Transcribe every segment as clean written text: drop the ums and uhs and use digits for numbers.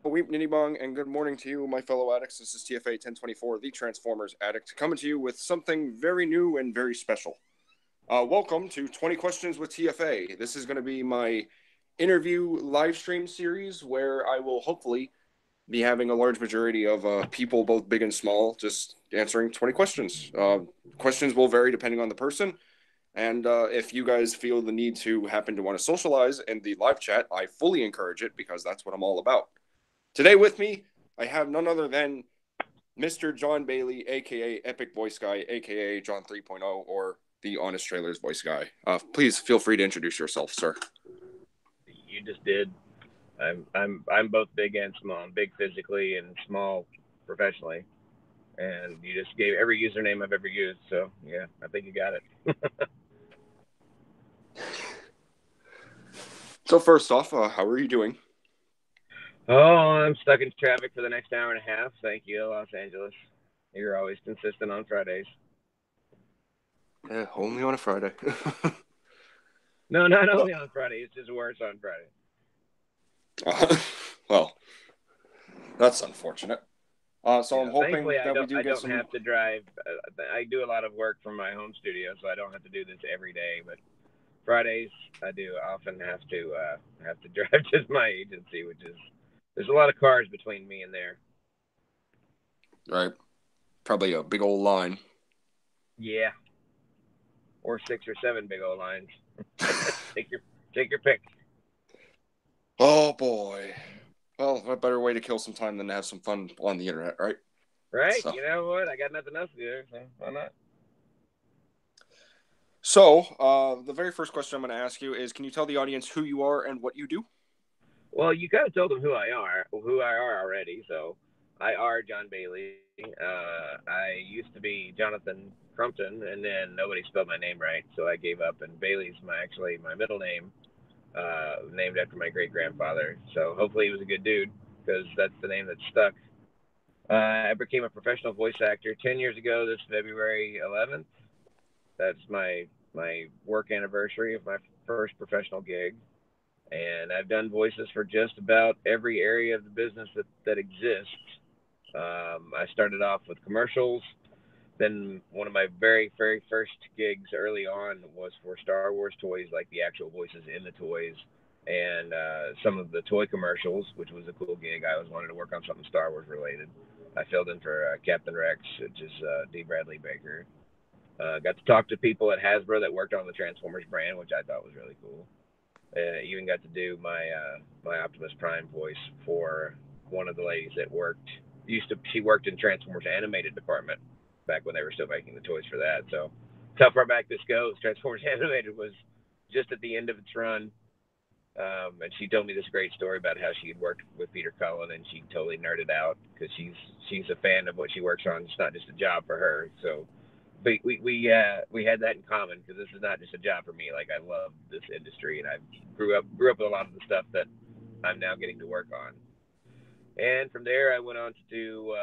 Weep Nitty Bong, and good morning to you, my fellow addicts. This is TFA 1024, the Transformers Addict, coming to you with something very new and very special. Welcome to 20 Questions with TFA. This is going to be my interview live stream series where I will hopefully be having a large majority of people, both big and small, just answering 20 questions. Questions will vary depending on the person. And if you guys feel the need to happen to want to socialize in the live chat, I fully encourage it because that's what I'm all about. Today with me, I have none other than Mr. Jon Bailey, aka EpicVoiceGuy, aka John 3.0, or the Honest Trailers voice guy. Please feel free to introduce yourself, sir. You just did. I'm both big and small. I'm big physically and small professionally. And you just gave every username I've ever used. So yeah, I think you got it. So first off, how are you doing? Oh, I'm stuck in traffic for the next hour and a half. Thank you, Los Angeles. You're always consistent on Fridays. Only on a Friday. No, not only on Friday. It's just worse on Friday. Well, that's unfortunate. So I'm hoping Thankfully, that we do I get don't some. have to drive. I do a lot of work from my home studio, so I don't have to do this every day. But Fridays, I do often have to drive to my agency, which is there's a lot of cars between me and there. Right. Probably a big old line. Yeah, or six or seven big old lines. take your take your pick. Oh boy. Well, what better way to kill some time than to have some fun on the internet, right? Right? So, You know what? I got nothing else to do, so why not? the very first question I'm going to ask you is: can you tell the audience who you are and what you do? Well, you kind of told them who I are already. So, I are Jon Bailey. I used to be Jonathan Crumpton, and then nobody spelled my name right, so I gave up. And Bailey's my middle name, named after my great grandfather. So hopefully he was a good dude because that's the name that stuck. I became a professional voice actor 10 years ago. This February 11th. That's my work anniversary of my first professional gig, and I've done voices for just about every area of the business that exists. I started off with commercials. Then one of my very first gigs early on was for Star Wars toys, like the actual voices in the toys, and some of the toy commercials, which was a cool gig. I always wanted to work on something Star Wars related. I filled in for Captain Rex, which is D. Bradley Baker. Got to talk to people at Hasbro that worked on the Transformers brand, which I thought was really cool. Even got to do my Optimus Prime voice for one of the ladies that worked used to she worked in Transformers animated department back when they were still making the toys for that. So that's how far back this goes. Transformers animated was just at the end of its run. And she told me this great story about how she had worked with Peter Cullen, and she totally nerded out because she's a fan of what she works on. It's not just a job for her. So we had that in common because this is not just a job for me. Like I love this industry, and I grew up with a lot of the stuff that I'm now getting to work on. And from there, I went on to do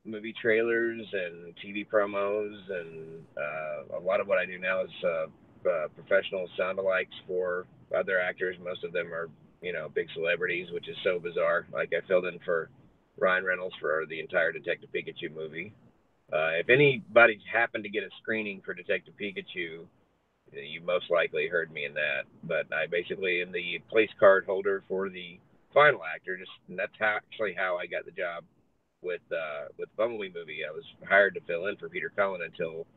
movie trailers and TV promos, and a lot of what I do now is professional sound alikes for other actors. Most of them are big celebrities, which is so bizarre. Like I filled in for Ryan Reynolds for the entire Detective Pikachu movie. If anybody happened to get a screening for Detective Pikachu, you most likely heard me in that. But I basically am the place card holder for the final actor. Just and that's how I got the job with Bumblebee movie. I was hired to fill in for Peter Cullen until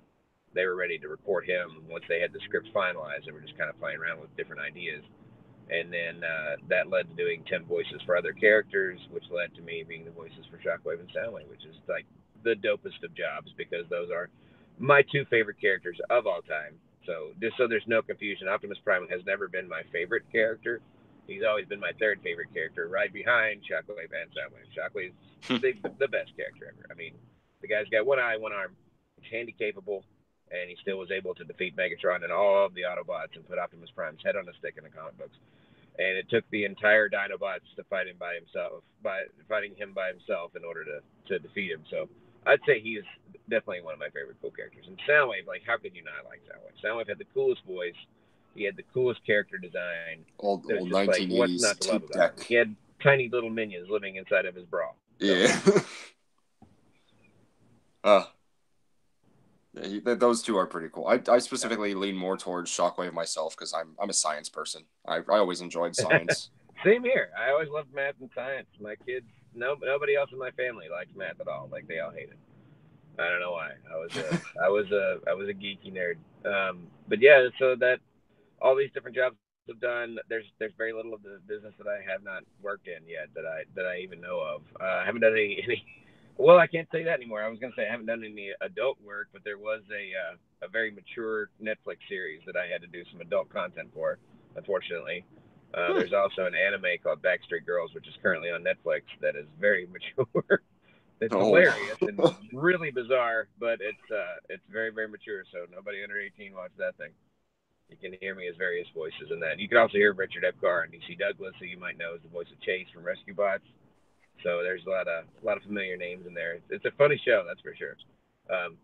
they were ready to record him. Once they had the script finalized, they were just kind of playing around with different ideas. And then that led to doing 10 voices for other characters, which led to me being the voices for Shockwave and Soundwave, which is like the dopest of jobs because those are my two favorite characters of all time. So just so there's no confusion, Optimus Prime has never been my favorite character. He's always been my third favorite character, right behind Shockwave and Soundwave. Shockwave's the best character ever. I mean, the guy's got one eye, one arm. He's handy capable, and he still was able to defeat Megatron and all of the Autobots and put Optimus Prime's head on a stick in the comic books. And it took the entire Dinobots to fight him by himself, by fighting him by himself in order to defeat him. So I'd say he's definitely one of my favorite cool characters. And Soundwave, like, how could you not like Soundwave? Soundwave had the coolest voice. He had the coolest character design. Old It was old just like, what's 1980s not to love tape about him? deck. tiny little minions living inside of his bra. So. Yeah. Yeah, those two are pretty cool. I specifically lean more towards Shockwave myself because I'm a science person. I always enjoyed science. Same here. I always loved math and science. My kids, nobody else in my family likes math at all. Like they all hate it. I don't know why. I was a geeky nerd. But yeah, so that all these different jobs I've done, there's very little of the business that I have not worked in yet that I even know of. I haven't done any. Well, I can't say that anymore. I was gonna say I haven't done any adult work, but there was a very mature Netflix series that I had to do some adult content for. Unfortunately, Hmm. there's also an anime called Backstreet Girls, which is currently on Netflix, that is very mature. It's Oh. hilarious and really bizarre, but it's very very mature. So nobody under 18 watch that thing. You can hear me as various voices in that. You can also hear Richard Epcar and DC Douglas, who you might know as the voice of Chase from Rescue Bots. So there's a lot of familiar names in there. It's a funny show, that's for sure.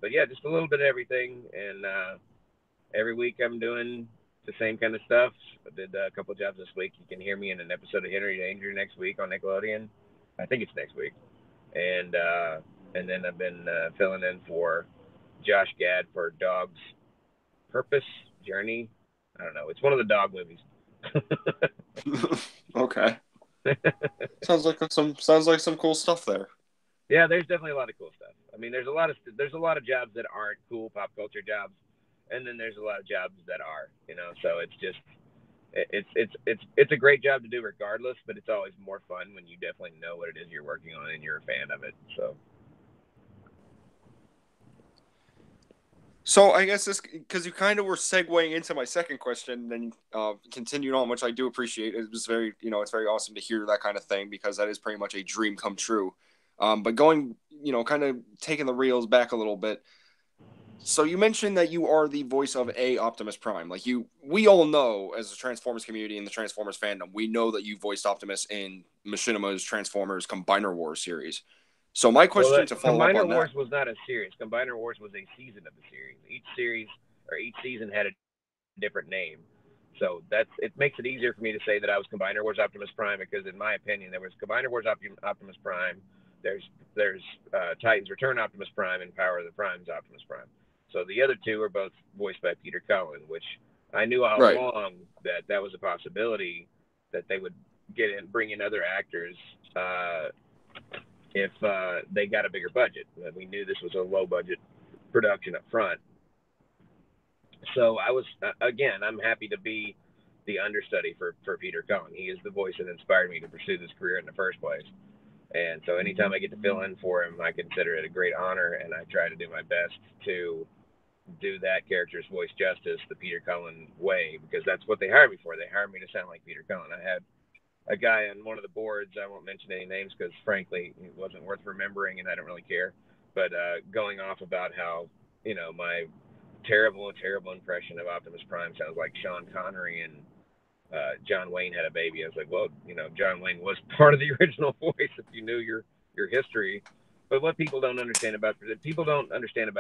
But yeah, just a little bit of everything, and every week I'm doing the same kind of stuff. I did a couple of jobs this week. You can hear me in an episode of Henry Danger next week on Nickelodeon. I think it's next week, and then I've been filling in for Josh Gad for Dog's Purpose Journey. I don't know. It's one of the dog movies. Okay. Sounds like some cool stuff there. Yeah, there's definitely a lot of cool stuff. I mean, there's a lot of jobs that aren't cool pop culture jobs, and then there's a lot of jobs that are. So it's just it's a great job to do regardless, but it's always more fun when you definitely know what it is you're working on and you're a fan of it. So So I guess this because you kind of were segueing into my second question, and then continued on, which I do appreciate. It was very, it's very awesome to hear that kind of thing because that is pretty much a dream come true. But going, kind of taking the reels back a little bit. So you mentioned that you are the voice of a Optimus Prime. Like we all know as the Transformers community and the Transformers fandom, we know that you voiced Optimus in Machinima's Transformers Combiner Wars series. So my well, question to follow up Combiner on Wars that. was not a series. Combiner Wars was a season of the series. Each series or each season had a different name. So it makes it easier for me to say that I was Combiner Wars Optimus Prime because, in my opinion, there was Combiner Wars Optimus Prime. There's Titans Return Optimus Prime and Power of the Primes Optimus Prime. So the other two are both voiced by Peter Cullen, which I knew all Right. along that that was a possibility that they would bring in other actors uh, if they got a bigger budget. We knew this was a low budget production up front, so I was again. I'm happy to be the understudy for Peter Cullen. He is the voice that inspired me to pursue this career in the first place. And so anytime I get to fill in for him, I consider it a great honor, and I try to do my best to do that character's voice justice the Peter Cullen way because that's what they hired me for. They hired me to sound like Peter Cullen. I had a guy on one of the boards. I won't mention any names because frankly it wasn't worth remembering, and I don't really care. But going off about how my terrible impression of Optimus Prime sounds like Sean Connery and John Wayne had a baby. I was like, well, John Wayne was part of the original voice if you knew your history. But what people don't understand about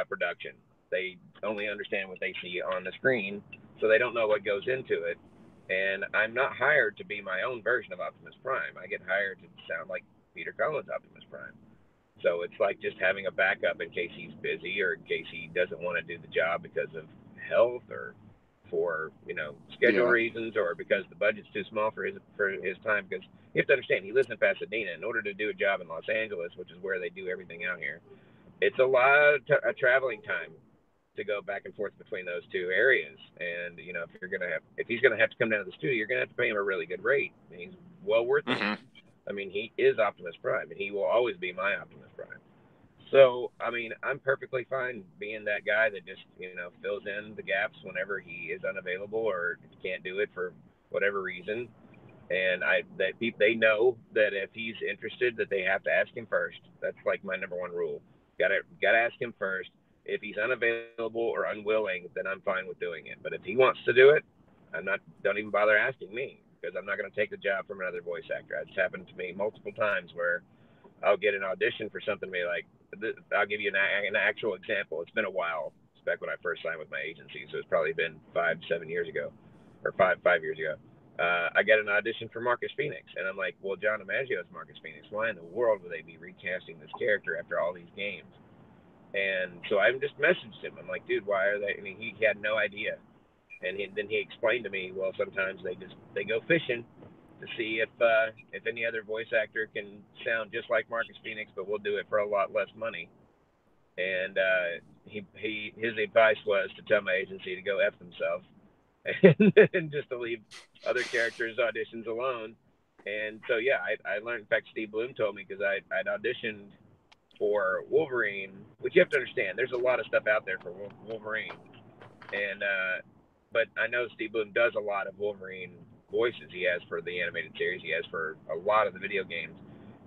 production. They only understand what they see on the screen, so they don't know what goes into it. And I'm not hired to be my own version of Optimus Prime. I get hired to sound like Peter Cullen's Optimus Prime. So it's like just having a backup in case he's busy or in case he doesn't want to do the job because of health or for schedule Yeah. reasons or because the budget's too small for his time. Because you have to understand, he lives in Pasadena. In order to do a job in Los Angeles, which is where they do everything out here, it's a lot of traveling time to go back and forth between those two areas. And if he's gonna have to come down to the studio, you're gonna have to pay him a really good rate. And he's well worth it. Hmm. I mean, he is Optimus Prime, and he will always be my Optimus Prime. So, I mean, I'm perfectly fine being that guy that just, fills in the gaps whenever he is unavailable or can't do it for whatever reason. And they know that if he's interested, that they have to ask him first. That's like my number one rule. Gotta ask him first. If he's unavailable or unwilling, then I'm fine with doing it. But if he wants to do it, I'm not. Don't even bother asking me because I'm not going to take the job from another voice actor. It's happened to me multiple times where I'll get an audition for something and be like, I'll give you an actual example. It's been a while. It's back when I first signed with my agency, so it's probably been 5, 7 years ago, or five years ago. I got an audition for Marcus Phoenix, and I'm like, well, John DiMaggio is Marcus Phoenix. Why in the world would they be recasting this character after all these games? And so I just messaged him. I'm like, dude, why are they? I mean, he had no idea. And then he explained to me, well, sometimes they go fishing to see if any other voice actor can sound just like Marcus Phoenix, but we'll do it for a lot less money. And his advice was to tell my agency to go f themselves and just to leave other characters' auditions alone. And so yeah, I learned. In fact, Steve Bloom told me because I'd auditioned for Wolverine, which you have to understand. There's a lot of stuff out there for Wolverine, and but I know Steve Bloom does a lot of Wolverine voices. He has for the animated series. He has for a lot of the video games.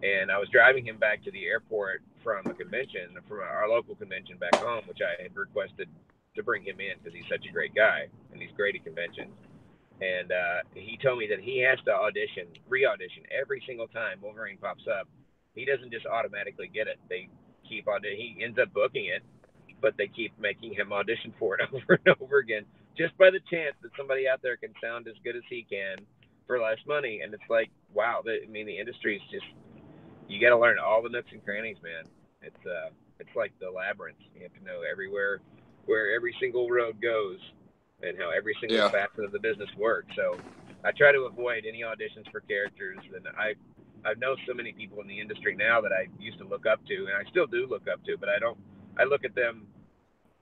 And I was driving him back to the airport from a convention, from our local convention back home, which I had requested to bring him in because he's such a great guy and he's great at conventions. And he told me that he has to re-audition every single time Wolverine pops up. He doesn't just automatically get it. They keep on. He ends up booking it, but they keep making him audition for it over and over again, just by the chance that somebody out there can sound as good as he can for less money. And it's like, wow. I mean, the industry is just, you got to learn all the nooks and crannies, man. It's like the labyrinth. You have to know everywhere where every single road goes and how every single Yeah. facet of the business works. So I try to avoid any auditions for characters. And I know so many people in the industry now that I used to look up to, and I still do look up to, but I don't. I look at them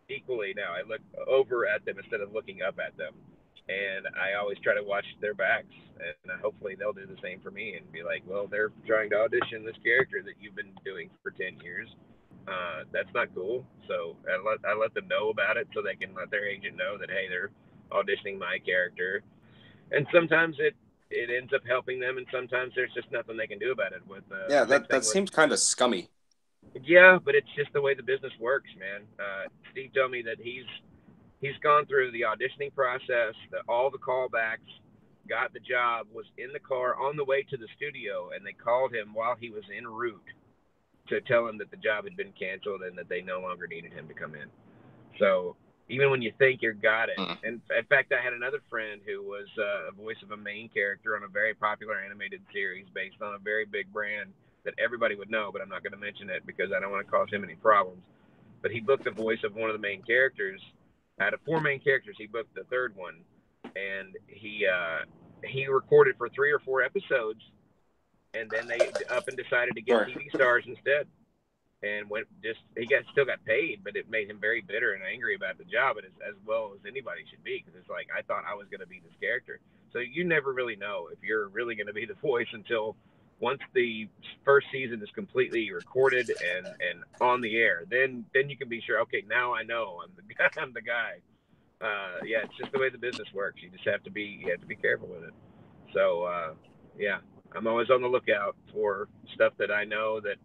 equally now. I look over at them instead of looking up at them. And I always try to watch their backs, and hopefully they'll do the same for me and be like, well, they're trying to audition this character that you've been doing for 10 years. That's not cool. So I let them know about it so they can let their agent know that, hey, they're auditioning my character. And sometimes it ends up helping them, and sometimes there's just nothing they can do about it. With Yeah, same that thing with, seems kind of scummy. yeah, but it's just the way the business works, man. Steve told me that he's gone through the auditioning process, all the callbacks, got the job, was in the car on the way to the studio, and they called him while he was en route to tell him that the job had been canceled and that they no longer needed him to come in. So even when you think you got it, and in fact, I had another friend who was a voice of a main character on a very popular animated series based on a very big brand that everybody would know, but I'm not going to mention it because I don't want to cause him any problems. But he booked the voice of one of the main characters. Out of four main characters, he booked the third one, and he recorded for 3 or 4 episodes, and then they up and decided to get Sure. TV stars instead. And went just he got still got paid, but it made him very bitter and angry about the job, and as well as anybody should be, because it's like I thought I was going to be this character. So you never really know if you're really going to be the voice until once the first season is completely recorded and on the air. Then you can be sure. Okay, now I know I'm the guy. I'm the guy. Yeah, it's just the way the business works. You have to be careful with it. So yeah, I'm always on the lookout for stuff that I know that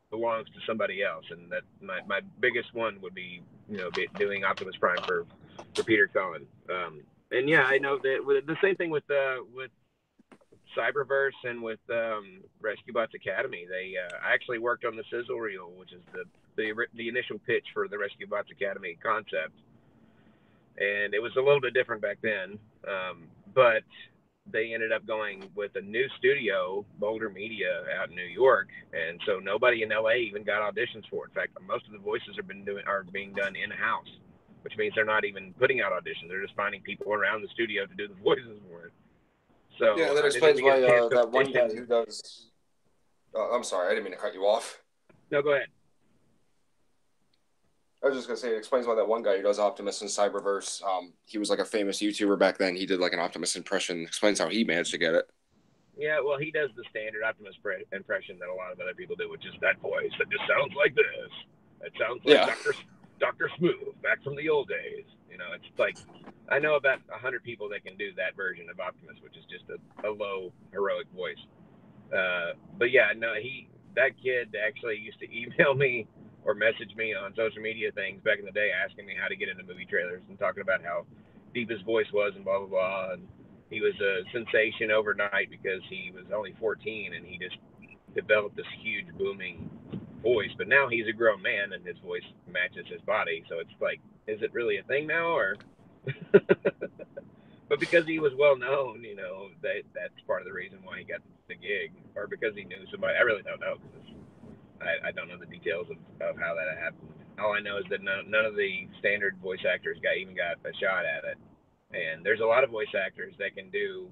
belongs to somebody else, and that my biggest one would be doing Optimus Prime for Peter Cullen. And yeah, I know that the same thing with Cyberverse and with Rescue Bots Academy. They I actually worked on the sizzle reel, which is the initial pitch for the Rescue Bots Academy concept, and it was a little bit different back then. But they ended up going with a new studio, Boulder Media, out in New York, and so nobody in LA even got auditions for it. In fact, most of the voices are being done in house, which means they're not even putting out auditions. They're just finding people around the studio to do the voices for it. So Yeah, that I didn't explains even get why a chance to that one guy audition. who does. I'm sorry, I didn't mean to cut you off. No, go ahead. I was just gonna say it explains why that one guy who does Optimus in Cyberverse, he was like a famous YouTuber back then. He did like an Optimus impression. Explains how he managed to get it. Yeah, well, he does the standard Optimus impression that a lot of other people do, which is that voice that just sounds like this. It sounds like Yeah. Doctor Smooth back from the old days. It's like I know about 100 people that can do that version of Optimus, which is just a low heroic voice. But yeah, no, that kid actually used to email me or message me on social media things back in the day, asking me how to get into movie trailers and talking about how deep his voice was and blah blah blah. And he was a sensation overnight because he was only 14 and he just developed this huge booming voice. But now he's a grown man and his voice matches his body. So it's like, is it really a thing now, or? But But because he was well known, that's part of the reason why he got the gig, or because he knew somebody. I really don't know because I don't know the details of how that happened. All I know is that none of the standard voice actors even got a shot at it. And there's a lot of voice actors that can do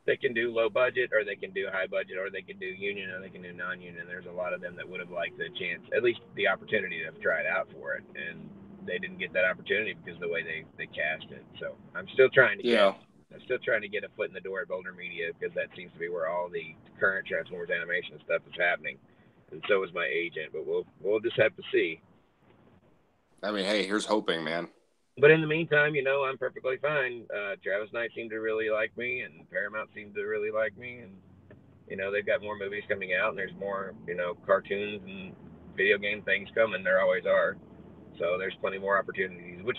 low budget, or they can do high budget, or they can do union, or they can do non-union. There's a lot of them that would have liked the chance, at least the opportunity to have tried out for it, and they didn't get that opportunity because of the way they cast it. So I'm still trying to Yeah. get a foot in the door at Boulder Media, because that seems to be where all the current Transformers animation stuff is happening, and so is my agent. But we'll just have to see. I mean, hey, here's hoping, man. But in the meantime, I'm perfectly fine. Travis Knight seemed to really like me, and Paramount seemed to really like me, and they've got more movies coming out, and there's more cartoons and video game things coming. There always are. So there's plenty more opportunities. Which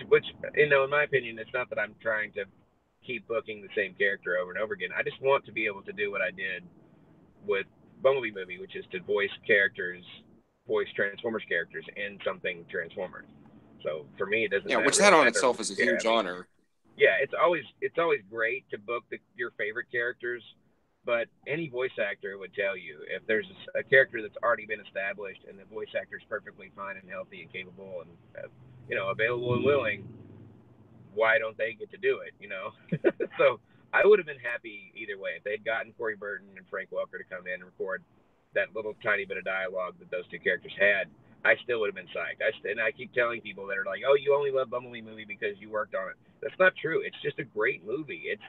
in my opinion, it's not that I'm trying to keep booking the same character over and over again. I just want to be able to do what I did with Bumblebee movie, which is to voice Transformers characters in something Transformers. So for me, it doesn't. Yeah, which really that on matter. itself is a huge honor. Yeah, it's always great to book your favorite characters, but any voice actor would tell you, if there's a character that's already been established and the voice actor is perfectly fine and healthy and capable and available and willing, why don't they get to do it? So I would have been happy either way if they'd gotten Corey Burton and Frank Welker to come in and record that little tiny bit of dialogue that those two characters had. I still would have been psyched. And I keep telling people that are like, "Oh, you only love Bumblebee movie because you worked on it." That's not true. It's just a great movie. It's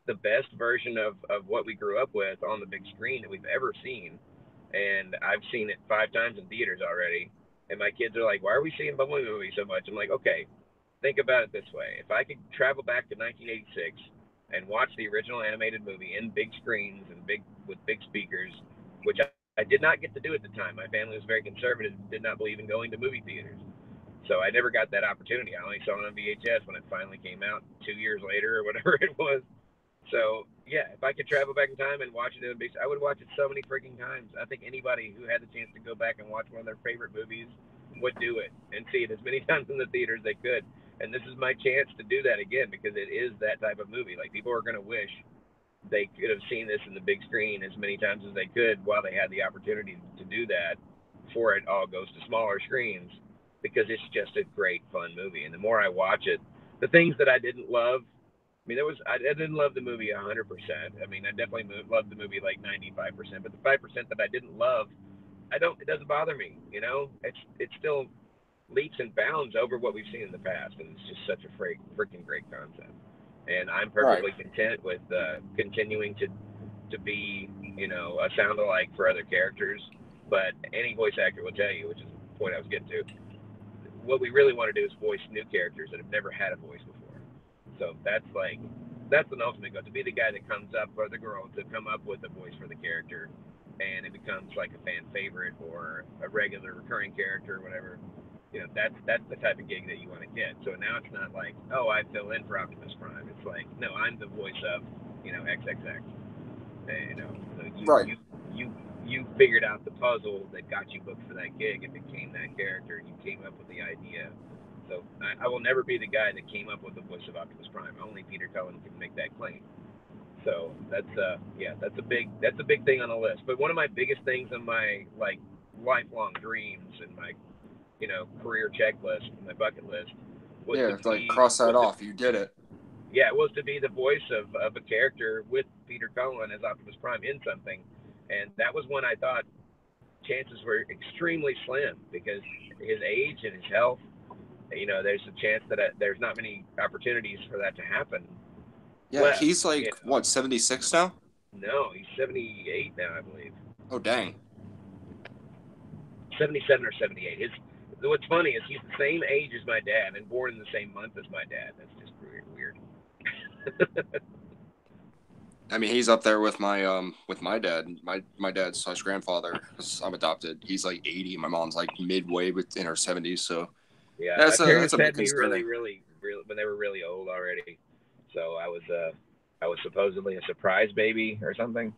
the best version of what we grew up with on the big screen that we've ever seen. And I've seen it 5 times in theaters already. And my kids are like, "Why are we seeing Bumblebee movie so much?" I'm like, "Okay, think about it this way. If I could travel back to 1986 and watch the original animated movie in big screens and with big speakers, which I did not get to do at the time. My family was very conservative, did not believe in going to movie theaters. So I never got that opportunity. I only saw it on VHS when it finally came out 2 years later or whatever it was. So, yeah, if I could travel back in time and watch it in a big, I would watch it so many freaking times. I think anybody who had the chance to go back and watch one of their favorite movies would do it and see it as many times in the theater as they could. And this is my chance to do that again, because it is that type of movie. Like, people are going to wish they could have seen this in the big screen as many times as they could while they had the opportunity to do that before it all goes to smaller screens, because it's just a great, fun movie. And the more I watch it, the things that I didn't love, I didn't love the movie 100%. I mean, I definitely loved the movie like 95%, but the 5% that I didn't love, it doesn't bother me. It's still leaps and bounds over what we've seen in the past, and it's just such a freaking great concept. And I'm perfectly content with continuing to be, a sound alike for other characters. But any voice actor will tell you, which is the point I was getting to, what we really want to do is voice new characters that have never had a voice before. So that's an ultimate goal, to be the guy that comes up, or the girl, to come up with a voice for the character, and it becomes like a fan favorite or a regular recurring character or whatever. That's the type of gig that you want to get. So now it's not like, oh, I fill in for Optimus Prime. It's like, no, I'm the voice of, XXX. And, you figured out the puzzle that got you booked for that gig and became that character, and you came up with the idea. So I will never be the guy that came up with the voice of Optimus Prime. Only Peter Cullen can make that claim. So that's a big thing on the list. But one of my biggest things on my lifelong dreams and my career checklist, my bucket list, was cross that off. You did it. Yeah, it was to be the voice of a character with Peter Cullen as Optimus Prime in something, and that was when I thought chances were extremely slim, because his age and his health. There's a chance that there's not many opportunities for that to happen. Yeah, left. He's what, 76 now? No, he's 78 now, I believe. Oh, dang. 77 or 78. What's funny is he's the same age as my dad and born in the same month as my dad. That's just weird. I mean, he's up there with my dad. My dad's grandfather. I'm adopted. He's like 80. My mom's like midway in her 70s. So yeah, my parents had me really when they were really old already. So I was supposedly a surprise baby or something.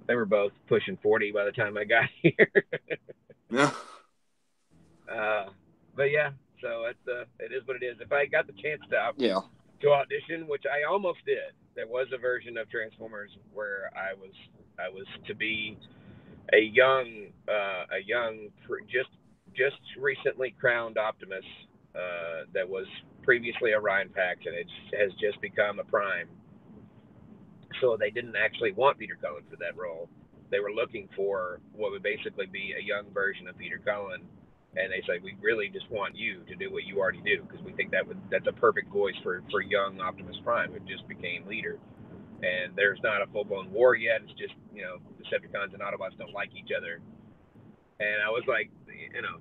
They were both pushing 40 by the time I got here. Yeah. But yeah, so it is what it is. If I got the chance to to audition, which I almost did. There was a version of Transformers where I was to be a young just recently crowned Optimus that was previously a Ryan Pax, and it has just become a Prime. So they didn't actually want Peter Cullen for that role. They were looking for what would basically be a young version of Peter Cullen, and they said, we really just want you to do what you already do because we think that's a perfect voice for young Optimus Prime who just became leader. And there's not a full blown war yet. It's just Decepticons and Autobots don't like each other. And I was like,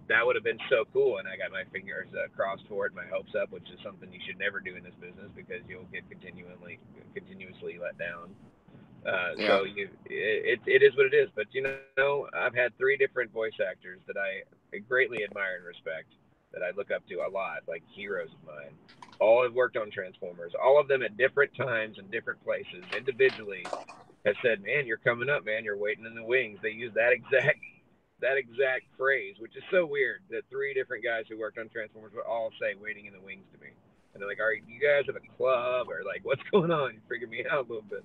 that would have been so cool. And I got my fingers crossed for it, my hopes up, which is something you should never do in this business because you'll get continuously let down. Yeah. So it is what it is. But I've had three different voice actors that I greatly admire and respect, that I look up to a lot, like heroes of mine. All have worked on Transformers. All of them at different times and different places, individually, have said, "Man, you're coming up, man. You're waiting in the wings." They use that exact phrase, which is so weird that three different guys who worked on Transformers would all say "waiting in the wings" to me. And they're like, "Are you guys at a club or like what's going on?" You figure me out a little bit.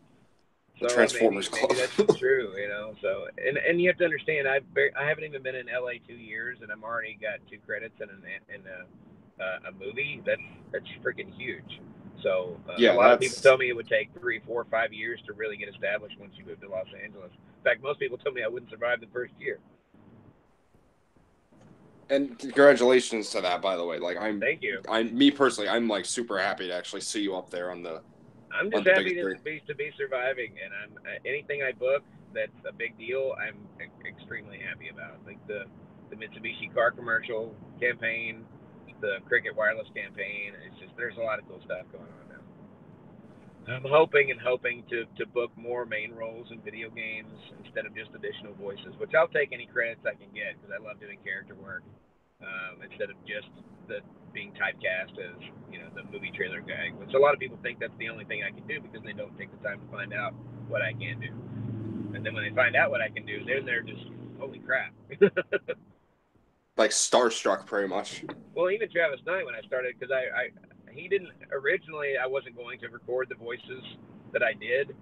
The So Transformers maybe Club. that's just true. So and you have to understand, I haven't even been in LA 2 years, and I'm already got two credits in a movie. That's freaking huge. So a Yeah, lot of people that's tell me it would take 3, 4, 5 years to really get established once you move to Los Angeles. In fact, most people tell me I wouldn't survive the first year. and congratulations to that, by the way. Like Thank you. I'm me personally, I'm like super happy to actually see you up there I'm on just the happy biggest to screen. be surviving, and I'm anything I book that's a big deal. I'm extremely happy about, like the Mitsubishi car commercial campaign, the Cricket Wireless campaign. It's just there's a lot of cool stuff going on now. I'm hoping and hoping to book more main roles in video games instead of just additional voices, which I'll take any credits I can get because I love doing character work instead of just the being typecast as the movie trailer guy. Which a lot of people think that's the only thing I can do because they don't take the time to find out what I can do. And then when they find out what I can do, then they're just holy crap. Like starstruck, pretty much. Well, even Travis Knight when I started, because he didn't originally. I wasn't going to record the voices that I did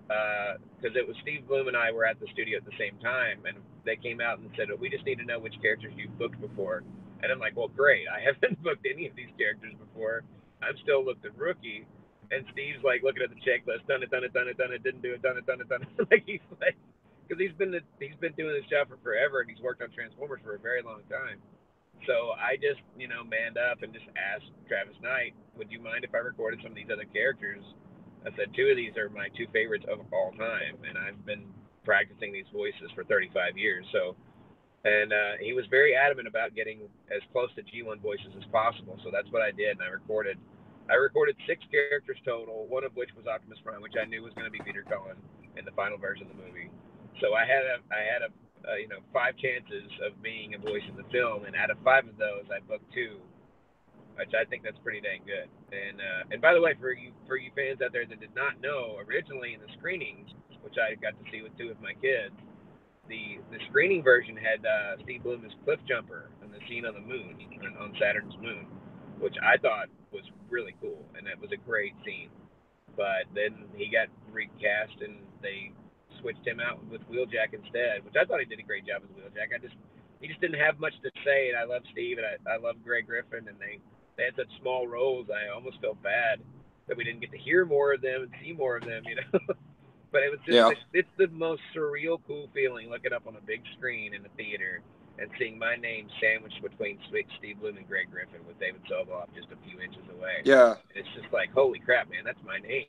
because it was Steve Bloom and I were at the studio at the same time, and they came out and said, "We just need to know which characters you've booked before." And I'm like, "Well, great. I haven't booked any of these characters before. I'm still looked at rookie." And Steve's like looking at the checklist, done it, done it, done it, done it, didn't do it, done it, done it, done it. Like he's like, because he's been doing this job for forever, and he's worked on Transformers for a very long time. So I just, manned up and just asked Travis Knight, would you mind if I recorded some of these other characters? I said, two of these are my two favorites of all time, and I've been practicing these voices for 35 years. So, and he was very adamant about getting as close to G1 voices as possible. So that's what I did, and I recorded 6 characters total, one of which was Optimus Prime, which I knew was going to be Peter Cullen in the final version of the movie. So I had a 5 chances of being a voice in the film, and out of 5 of those, I booked 2, which I think that's pretty dang good. And by the way, for you fans out there that did not know, originally in the screenings, which I got to see with 2 of my kids, the screening version had Steve Bloom as Cliff Jumper in the scene on the moon, on Saturn's moon, which I thought was really cool, and that was a great scene. But then he got recast, and they switched him out with Wheeljack instead, which I thought he did a great job as Wheeljack. He just didn't have much to say, and I love Steve, and I love Greg Griffin, and they had such small roles. I almost felt bad that we didn't get to hear more of them and see more of them. But it was just Yeah. it's the most surreal, cool feeling looking up on a big screen in the theater and seeing my name sandwiched between Steve Bloom and Greg Griffin with David Soboff just a few inches away. Yeah. And it's just like, holy crap, man, that's my name.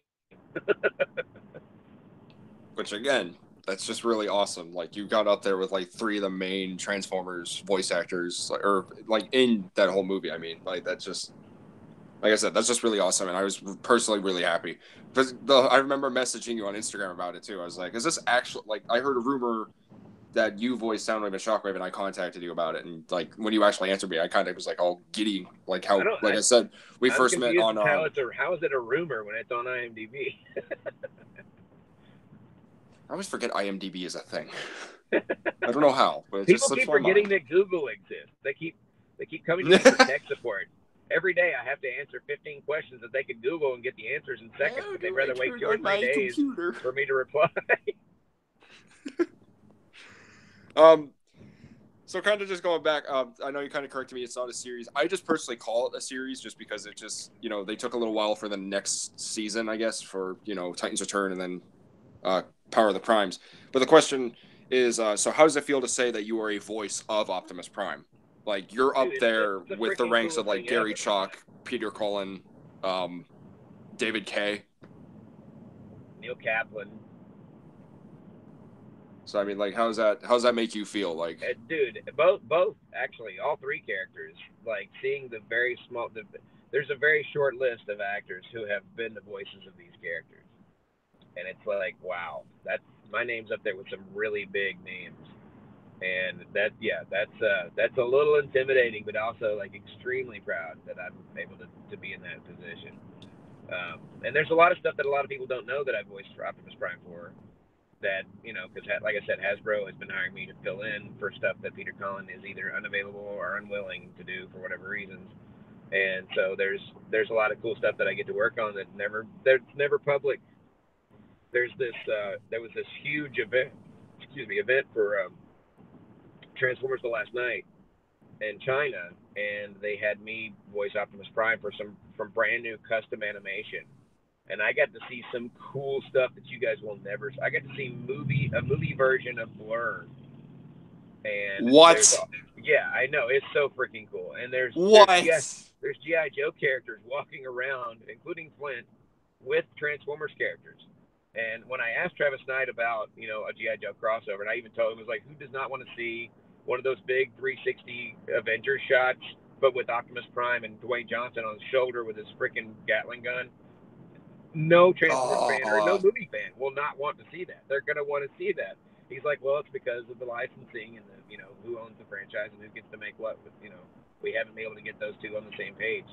Which again, that's just really awesome. Like you got up there with like 3 of the main Transformers voice actors, or like in that whole movie. I mean, like that's just, like I said, that's just really awesome, and I was personally really happy because I remember messaging you on Instagram about it too. I was like, "Is this actually like?" I heard a rumor that you voiced Soundwave and Shockwave, and I contacted you about it, and like when you actually answered me, I kind of was like all giddy, like I how, don't. like I said, we I'm first met confused on. as how is it a rumor when it's on IMDb? I always forget IMDb is a thing. I don't know how, but it just People slips keep my forgetting mind. that Google exists. They keep coming to me for tech support, every day I have to answer 15 questions that they could Google and get the answers in seconds, How but they'd do I rather wait turn 2 or on 3 my days computer? for me to reply. Um, so kind of just going back, I know you kind of corrected me. It's not a series. I just personally call it a series just because it just, they took a little while for the next season, I guess, for, Titans Return and then Power of the Primes. But the question is, so how does it feel to say that you are a voice of Optimus Prime? Like, you're Dude, up there it's the with the freaking ranks of, coolest like, thing Gary ever. Chalk, Peter Cullen, David Kay. Neil Kaplan. So, I mean, like, how's that make you feel? Like, Dude, both actually, all 3 characters. Like seeing the very small. There's a very short list of actors who have been the voices of these characters, and it's like, wow, that's my name's up there with some really big names, and that's a little intimidating, but also like extremely proud that I'm able to be in that position. And there's a lot of stuff that a lot of people don't know that I voiced for Optimus Prime for, that because like I said, Hasbro has been hiring me to fill in for stuff that Peter Cullen is either unavailable or unwilling to do for whatever reasons. And so there's a lot of cool stuff that I get to work on that's never public. There was this huge event for Transformers the Last Night in China, and they had me voice Optimus Prime for from brand new custom animation, and I got to see some cool stuff that you guys will never. I got to see a movie version of Blur, and what? yeah, I know, it's so freaking cool. And What? there's GI Joe characters walking around, including Flint, with Transformers characters. And when I asked Travis Knight about a GI Joe crossover, and I even told him, it was like, who does not want to see one of those big 360 Avengers shots, but with Optimus Prime and Dwayne Johnson on his shoulder with his freaking Gatling gun? No Transformers fan or no movie fan will not want to see that. They're gonna want to see that. He's like, well, it's because of the licensing and the who owns the franchise and who gets to make what. We haven't been able to get those two on the same page.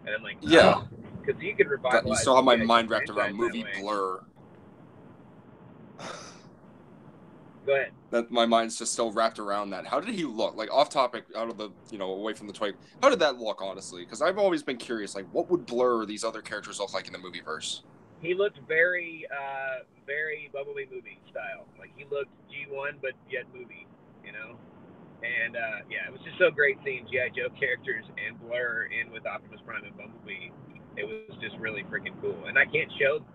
And I'm like, yeah, because you could revitalize. You still have my mind wrapped around that movie way. Blur. Go ahead. That my mind's just still wrapped around that. How did he look? Like, off topic, out of the away from the toy. How did that look, honestly? Because I've always been curious. Like, what would Blur or these other characters look like in the movie verse? He looked very, very Bumblebee movie style. Like he looked G1, but yet movie. And yeah, it was just so great seeing GI Joe characters and Blur in with Optimus Prime and Bumblebee. It was just really freaking cool. And I can't show.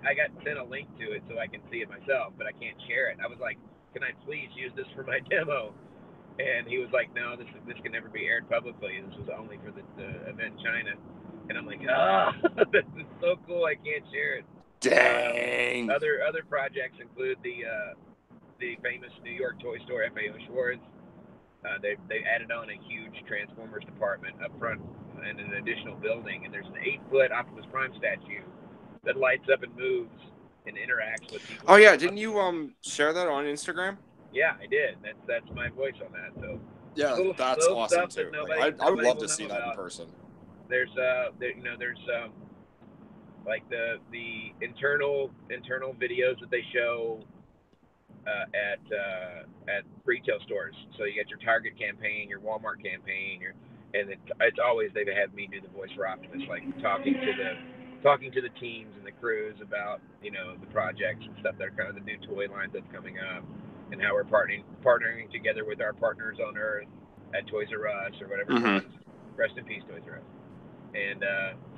I got sent a link to it so I can see it myself, but I can't share it. I was like, can I please use this for my demo? And he was like, no, this can never be aired publicly. This was only for the event in China. And I'm like, this is so cool. I can't share it. Dang. Other projects include the famous New York toy store FAO Schwartz. They added on a huge Transformers department up front in an additional building, and there's an 8-foot Optimus Prime statue that lights up and moves and interacts with people. Oh yeah, didn't you share that on Instagram? Yeah, I did. That's my voice on that. So yeah, that's awesome too. That I would love to see that in person. There's like the internal videos that they show at retail stores. So you got your Target campaign, your Walmart campaign, and it's always they've had me do the voice for Optimus, like talking to the teams and the crews about the projects and stuff that are kind of the new toy lines that's coming up, and how we're partnering together with our partners on Earth at Toys R Us or whatever. Mm-hmm. Rest in peace, Toys R Us. And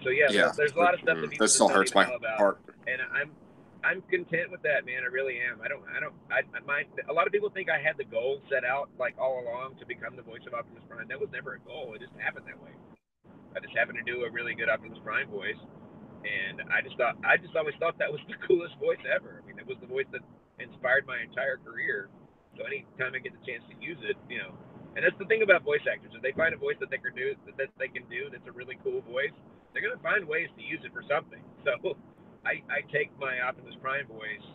so yeah, there's a lot of stuff that people that still hurts my heart. And I'm content with that, man. I really am. A lot of people think I had the goal set out like all along to become the voice of Optimus Prime. That was never a goal. It just happened that way. I just happened to do a really good Optimus Prime voice, and I just always thought that was the coolest voice ever. I mean, it was the voice that inspired my entire career. So anytime I get the chance to use it, and that's the thing about voice actors. If they find a voice that they can do, that's a really cool voice, they're gonna find ways to use it for something. So I take my Optimus Prime voice,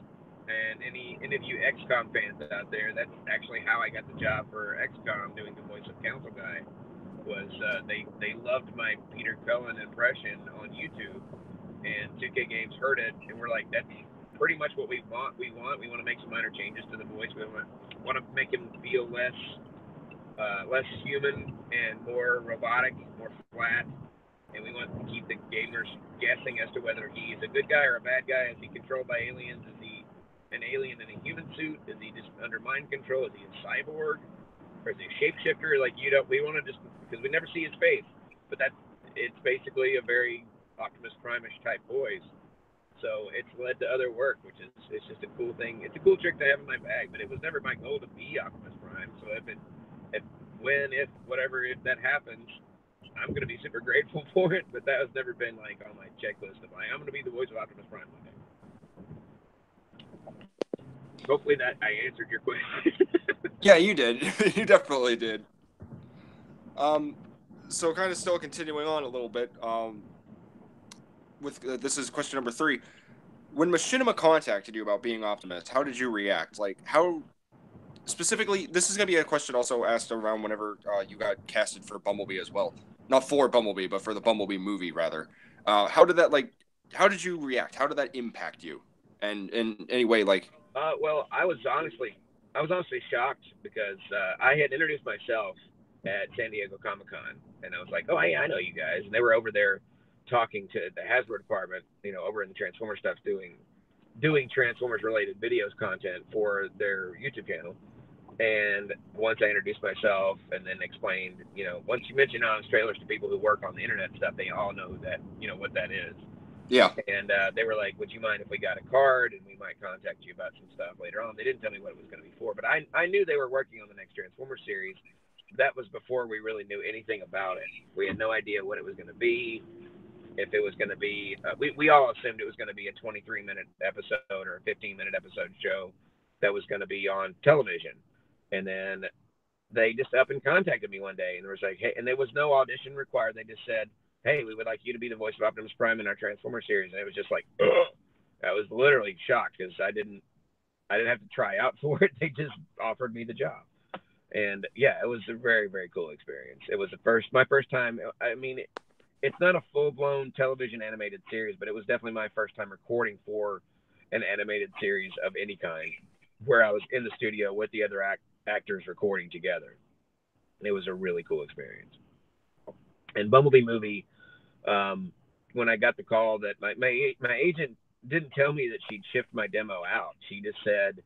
and any of you XCOM fans out there, that's actually how I got the job for XCOM, doing the voice of Council Guy. Was they loved my Peter Cullen impression on YouTube, and 2K Games heard it, and we're like, that's pretty much what we want. We want to make some minor changes to the voice. We want to make him feel less human and more robotic, more flat. and we want to keep the gamers guessing as to whether he's a good guy or a bad guy. Is he controlled by aliens? Is he an alien in a human suit? Is he just under mind control? Is he a cyborg? Or is he a shapeshifter? Like, you know, we want to just, because we never see his face, but it's basically a very Optimus Prime-ish type voice. So it's led to other work, which is it's just a cool thing. It's a cool trick to have in my bag, but it was never my goal to be Optimus Prime. So if whatever if that happens, I'm gonna be super grateful for it. But that has never been like on my checklist of like I'm gonna be the voice of Optimus Prime one day. Hopefully that I answered your question. Yeah, you did. You definitely did. So kind of still continuing on a little bit. With this is question number 3. When Machinima contacted you about being Optimus, how did you react? Like, how specifically? This is gonna be a question also asked around whenever you got casted for Bumblebee as well. Not for Bumblebee, but for the Bumblebee movie rather. How did that like? How did you react? How did that impact you? And in any way, like? Well, I was honestly shocked because I had introduced myself at San Diego Comic Con, and I was like, "Oh, hey, I know you guys," and they were over there talking to the Hasbro department, you know, over in the Transformer stuff, doing Transformers related videos content for their YouTube channel. And once I introduced myself and then explained, you know, once you mention honest trailers to people who work on the internet stuff, they all know that, you know, what that is. Yeah. And they were like, "Would you mind if we got a card and we might contact you about some stuff later on?" They didn't tell me what it was going to be for, but I knew they were working on the next Transformers series. That was before we really knew anything about it. We had no idea what it was going to be. If it was going to be, we all assumed it was going to be a 23-minute episode or a 15-minute episode show that was going to be on television. And then they just up and contacted me one day and was like, "Hey," and there was no audition required. They just said, "Hey, we would like you to be the voice of Optimus Prime in our Transformers series." And it was just like, ugh. I was literally shocked because I didn't have to try out for it. They just offered me the job. And yeah, it was a very, very cool experience. It was my first time. I mean, it's not a full blown television animated series, but it was definitely my first time recording for an animated series of any kind, where I was in the studio with the other actors recording together. It was a really cool experience. And Bumblebee movie, when I got the call that my agent didn't tell me that she'd shipped my demo out. She just said,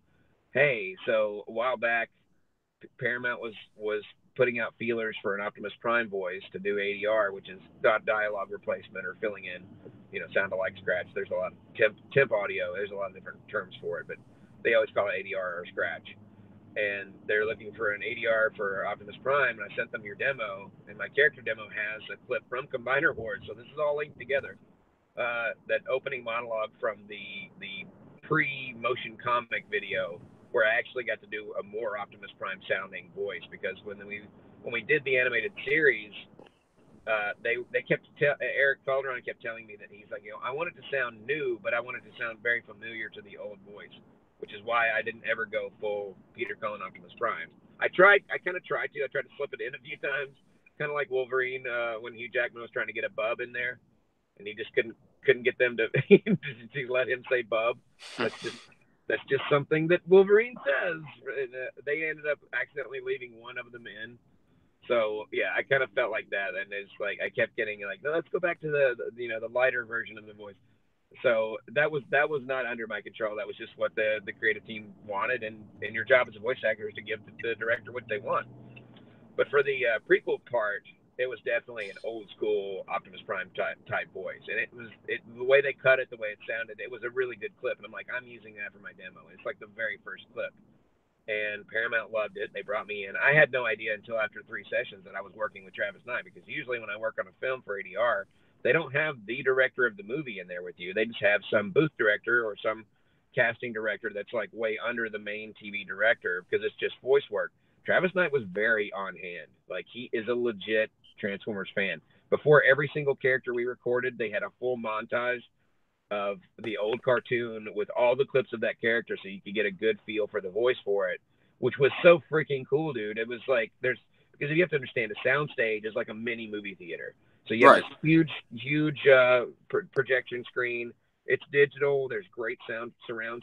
"Hey, so a while back, Paramount was putting out feelers for an Optimus Prime voice to do ADR, which is dialogue replacement or filling in, you know, sound alike scratch. There's a lot of temp audio. There's a lot of different terms for it, but they always call it ADR or scratch. And they're looking for an ADR for Optimus Prime, and I sent them your demo, and my character demo has a clip from Combiner Horde, so this is all linked together. That opening monologue from the pre-motion comic video, where I actually got to do a more Optimus Prime sounding voice, because when we did the animated series, they kept Eric Calderon kept telling me that he's like, you know, I want it to sound new, but I want it to sound very familiar to the old voice, which is why I didn't ever go full Peter Cullen Optimus Prime. I kind of tried to. I tried to slip it in a few times, kind of like Wolverine when Hugh Jackman was trying to get a bub in there, and he just couldn't get them to to let him say bub. That's just something that Wolverine says. They ended up accidentally leaving one of them in. So yeah, I kind of felt like that, and it's like I kept getting like, no, let's go back to the lighter version of the voice. So that was not under my control. That was just what the creative team wanted, and your job as a voice actor is to give the director what they want. But for the prequel part, it was definitely an old school Optimus Prime type voice, and the way they cut it, the way it sounded, it was a really good clip. And I'm like, I'm using that for my demo. It's like the very first clip, and Paramount loved it. They brought me in. I had no idea until after 3 sessions that I was working with Travis Knight, because usually when I work on a film for ADR, they don't have the director of the movie in there with you. They just have some booth director or some casting director that's like way under the main TV director, because it's just voice work. Travis Knight was very on hand. Like, he is a legit Transformers fan. Before every single character we recorded, they had a full montage of the old cartoon with all the clips of that character, so you could get a good feel for the voice for it, which was so freaking cool, dude. It was like, because you have to understand, a soundstage is like a mini movie theater. So you have Right. this huge projection screen. It's digital. There's great surround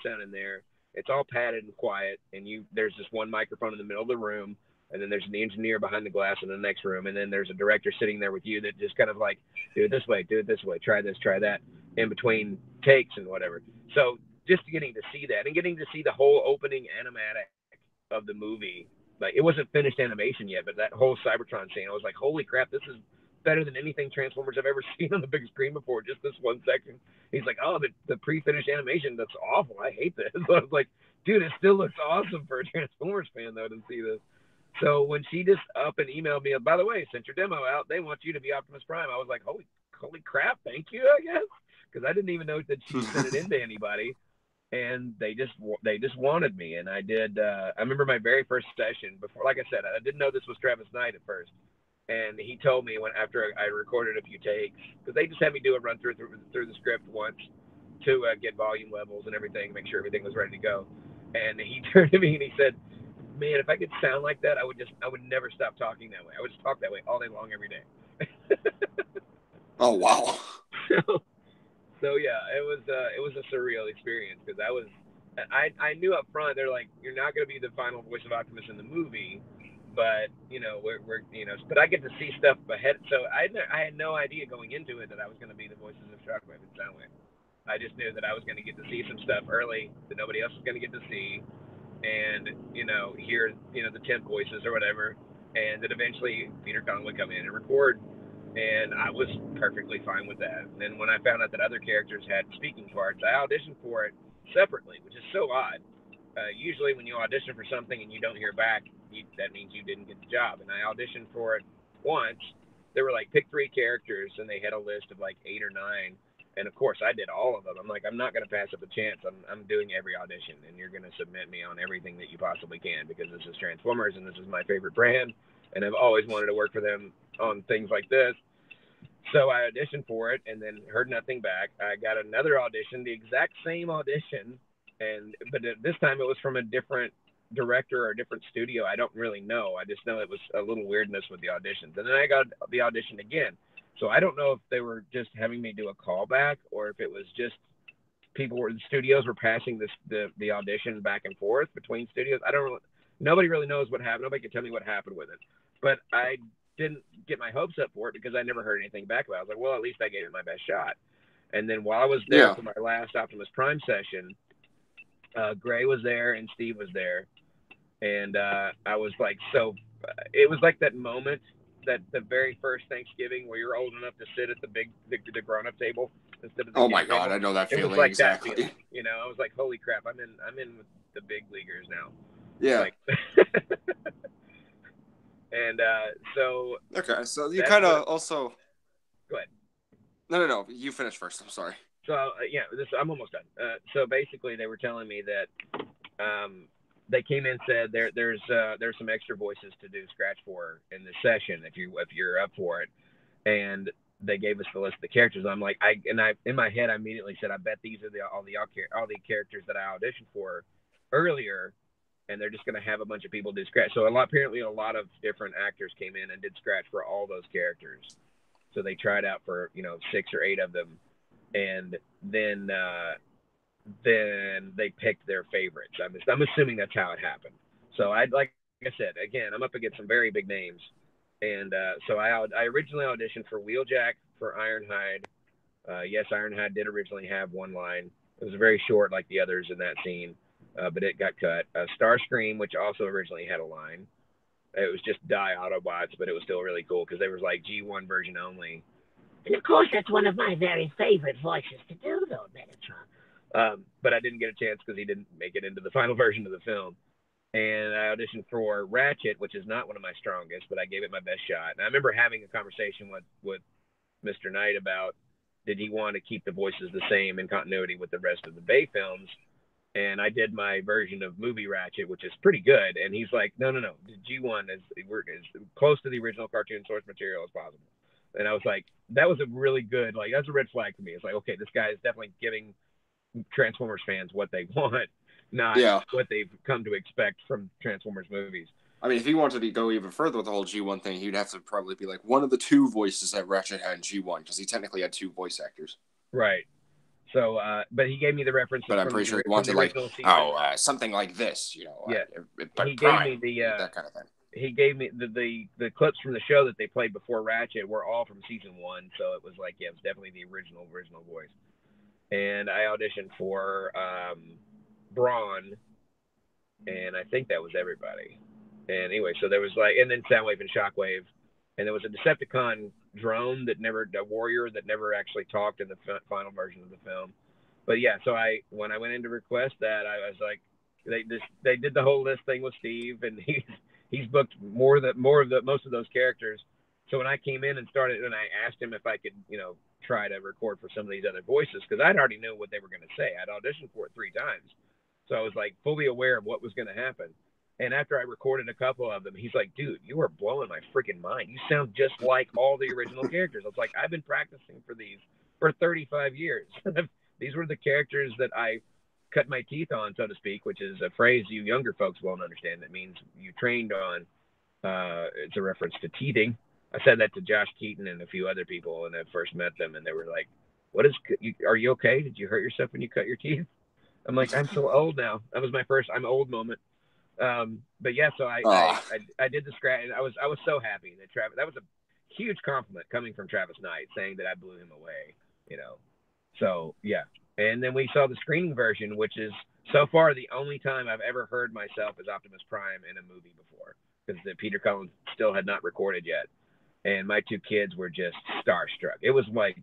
sound in there. It's all padded and quiet, and there's just one microphone in the middle of the room. and then there's an engineer behind the glass in the next room, and then there's a director sitting there with you that just kind of like, do it this way, try this, try that, in between takes and whatever. So just getting to see that and getting to see the whole opening animatic of the movie, like it wasn't finished animation yet, but that whole Cybertron scene, I was like, holy crap, this is better than anything Transformers I've ever seen on the big screen before. Just this one section. He's like, oh, the pre-finished animation, that's awful. I hate this. So I was like, dude, it still looks awesome for a Transformers fan though to see this. So when she just up and emailed me, by the way, sent your demo out, they want you to be Optimus Prime. I was like, holy crap, thank you, I guess, because I didn't even know that she sent it in to anybody, and they just wanted me, and I did. I remember my very first session before, like I said, I didn't know this was Travis Knight at first, and he told me when after I recorded a few takes, because they just had me do a run through the script once to get volume levels and everything, make sure everything was ready to go, and he turned to me and he said, man, if I could sound like that, I would never stop talking that way. I would just talk that way all day long, every day. Oh wow. So yeah, it was a surreal experience, because I knew up front, they're like, you're not going to be the final voice of Optimus in the movie, but we're but I get to see stuff ahead. So I had no idea going into it that I was going to be the voices of Shockwave and Soundwave. I just knew that I was going to get to see some stuff early that nobody else was going to get to see, and hear the temp voices or whatever, and that eventually Peter Kong would come in and record, and I was perfectly fine with that. And then when I found out that other characters had speaking parts, I auditioned for it separately, which is so odd. Usually when you audition for something and you don't hear back, that means you didn't get the job. And I auditioned for it once. They were like, pick 3 characters, and they had a list of like 8 or 9. And of course, I did all of them. I'm like, I'm not going to pass up a chance. I'm doing every audition, and you're going to submit me on everything that you possibly can, because this is Transformers, and this is my favorite brand, and I've always wanted to work for them on things like this. So I auditioned for it, and then heard nothing back. I got another audition, the exact same audition, but this time it was from a different director or a different studio. I don't really know. I just know it was a little weirdness with the auditions. And then I got the audition again. So I don't know if they were just having me do a callback, or if it was just the studios were passing the audition back and forth between studios. I don't know. Nobody really knows what happened. Nobody can tell me what happened with it. But I didn't get my hopes up for it, because I never heard anything back about it. I was like, well, at least I gave it my best shot. And then while I was there for my last Optimus Prime session, Gray was there and Steve was there. And I was like, it was like that moment, that the very first Thanksgiving where you're old enough to sit at the grown-up table instead of the my god, table. I know that feeling. It was like exactly. That feeling. I was like, holy crap, I'm in with the big leaguers now. Yeah. Like, and so. Okay, so you kind of also. Go ahead. No. You finish first. I'm sorry. So I'm almost done. So basically, they were telling me that they came in and said there's some extra voices to do scratch for in this session if you're up for it, and they gave us the list of the characters. I'm like, in my head I immediately said, I bet these are all the characters that I auditioned for earlier, and they're just going to have a bunch of people do scratch. So apparently a lot of different actors came in and did scratch for all those characters. So they tried out for 6 or 8 of them, and then they picked their favorites. I'm assuming that's how it happened. So like I said, again, I'm up against some very big names, and so I originally auditioned for Wheeljack, for Ironhide. Yes, Ironhide did originally have one line. It was very short, like the others in that scene, but it got cut. Starscream, which also originally had a line. It was just Die Autobots, but it was still really cool, because they were like G1 version only. And of course, that's one of my very favorite voices to do, though, Megatron. But I didn't get a chance because he didn't make it into the final version of the film. And I auditioned for Ratchet, which is not one of my strongest, but I gave it my best shot. And I remember having a conversation with Mr. Knight about, did he want to keep the voices the same in continuity with the rest of the Bay films? And I did my version of movie Ratchet, which is pretty good. And he's like, no. G1 is close to the original cartoon source material as possible. And I was like, that was a really good, that's a red flag for me. It's like, okay, this guy is definitely giving Transformers fans what they want, not what they've come to expect from Transformers movies. I mean, if he wanted to go even further with the whole G1 thing, he'd have to probably be like one of the 2 voices that Ratchet had in G1, because he technically had 2 voice actors. Right. So, but he gave me the references. But I'm pretty sure he wanted something like this, Yeah. but he gave me that kind of thing. he gave me the clips from the show that they played before Ratchet were all from season 1, so it was like, yeah, it was definitely the original voice. And I auditioned for Braun, and I think that was everybody. And anyway, so there was like, and then Soundwave and Shockwave, and there was a Decepticon drone a warrior that never actually talked in the final version of the film. But yeah, so when I went in to request that, I was like, they did the whole list thing with Steve, and he's booked most of those characters. So when I came in and started, and I asked him if I could, try to record for some of these other voices, because I'd already knew what they were going to say. I'd auditioned for it 3 times, so I was like fully aware of what was going to happen. And after I recorded a couple of them, he's like, dude, you are blowing my freaking mind. You sound just like all the original characters. I was like, I've been practicing for these for 35 years. These were the characters that I cut my teeth on, so to speak, which is a phrase you younger folks won't understand. That means you trained on. It's a reference to teething. I said that to Josh Keaton and a few other people when I first met them, and they were like, are you okay? Did you hurt yourself when you cut your teeth? I'm like, I'm so old now. That was my first I'm old moment. But yeah, so I did the scratch, and I was so happy that Travis. That was a huge compliment coming from Travis Knight, saying that I blew him away. So yeah, and then we saw the screening version, which is so far the only time I've ever heard myself as Optimus Prime in a movie before, because Peter Cullen still had not recorded yet, and my 2 kids were just starstruck. It was like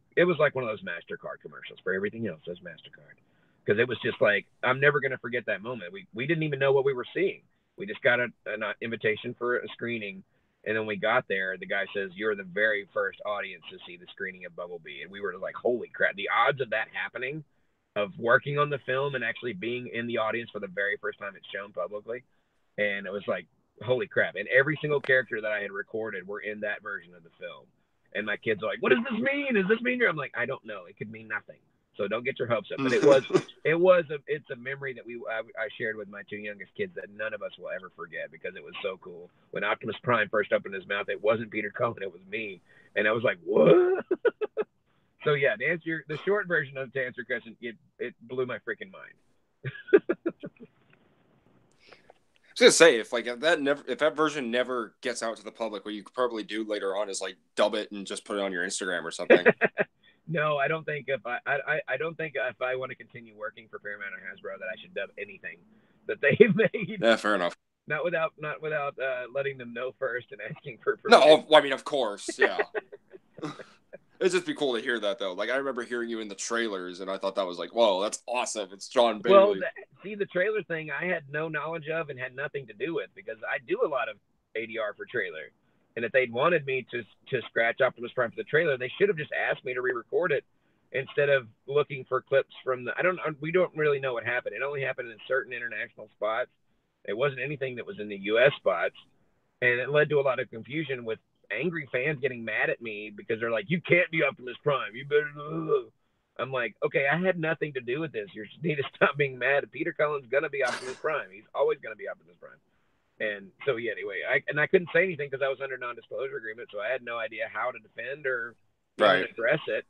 one of those MasterCard commercials. For everything else, there's MasterCard. Because it was just like, I'm never going to forget that moment. We didn't even know what we were seeing. We just got an invitation for a screening, and then we got there. The guy says, you're the very first audience to see the screening of Bumblebee. And we were like, holy crap. The odds of that happening, of working on the film and actually being in the audience for the very first time it's shown publicly. And it was like, holy crap. And every single character that I had recorded were in that version of the film. And my kids are like, what does this mean? Does this mean I'm like, I don't know. It could mean nothing. So don't get your hopes up. But it's a memory that I shared with my 2 youngest kids that none of us will ever forget, because it was so cool. When Optimus Prime first opened his mouth, it wasn't Peter Cullen, it was me. And I was like, what? So yeah, the short version to answer your question, it blew my freaking mind. I was gonna say, if that version never gets out to the public, what you could probably do later on is like dub it and just put it on your Instagram or something. No, I don't think I don't think if I want to continue working for Paramount or Hasbro that I should dub anything that they've made. Yeah, fair enough. Not without letting them know first and asking for permission. No, I mean, of course, yeah. It'd just be cool to hear that, though. Like, I remember hearing you in the trailers, and I thought that was like, whoa, that's awesome. It's Jon Bailey. Well, the trailer thing I had no knowledge of and had nothing to do with, because I do a lot of ADR for trailer. And if they'd wanted me to scratch Optimus Prime for the trailer, they should have just asked me to re-record it instead of looking for clips from we don't really know what happened. It only happened in certain international spots. It wasn't anything that was in the U.S. spots. And it led to a lot of confusion with angry fans getting mad at me because they're like, you can't be Optimus Prime. You better. I'm like, okay, I had nothing to do with this. You need to stop being mad. Peter Cullen's going to be Optimus Prime. He's always going to be Optimus Prime. And so, yeah, anyway, I couldn't say anything because I was under non-disclosure agreement, so I had no idea how to defend or address it,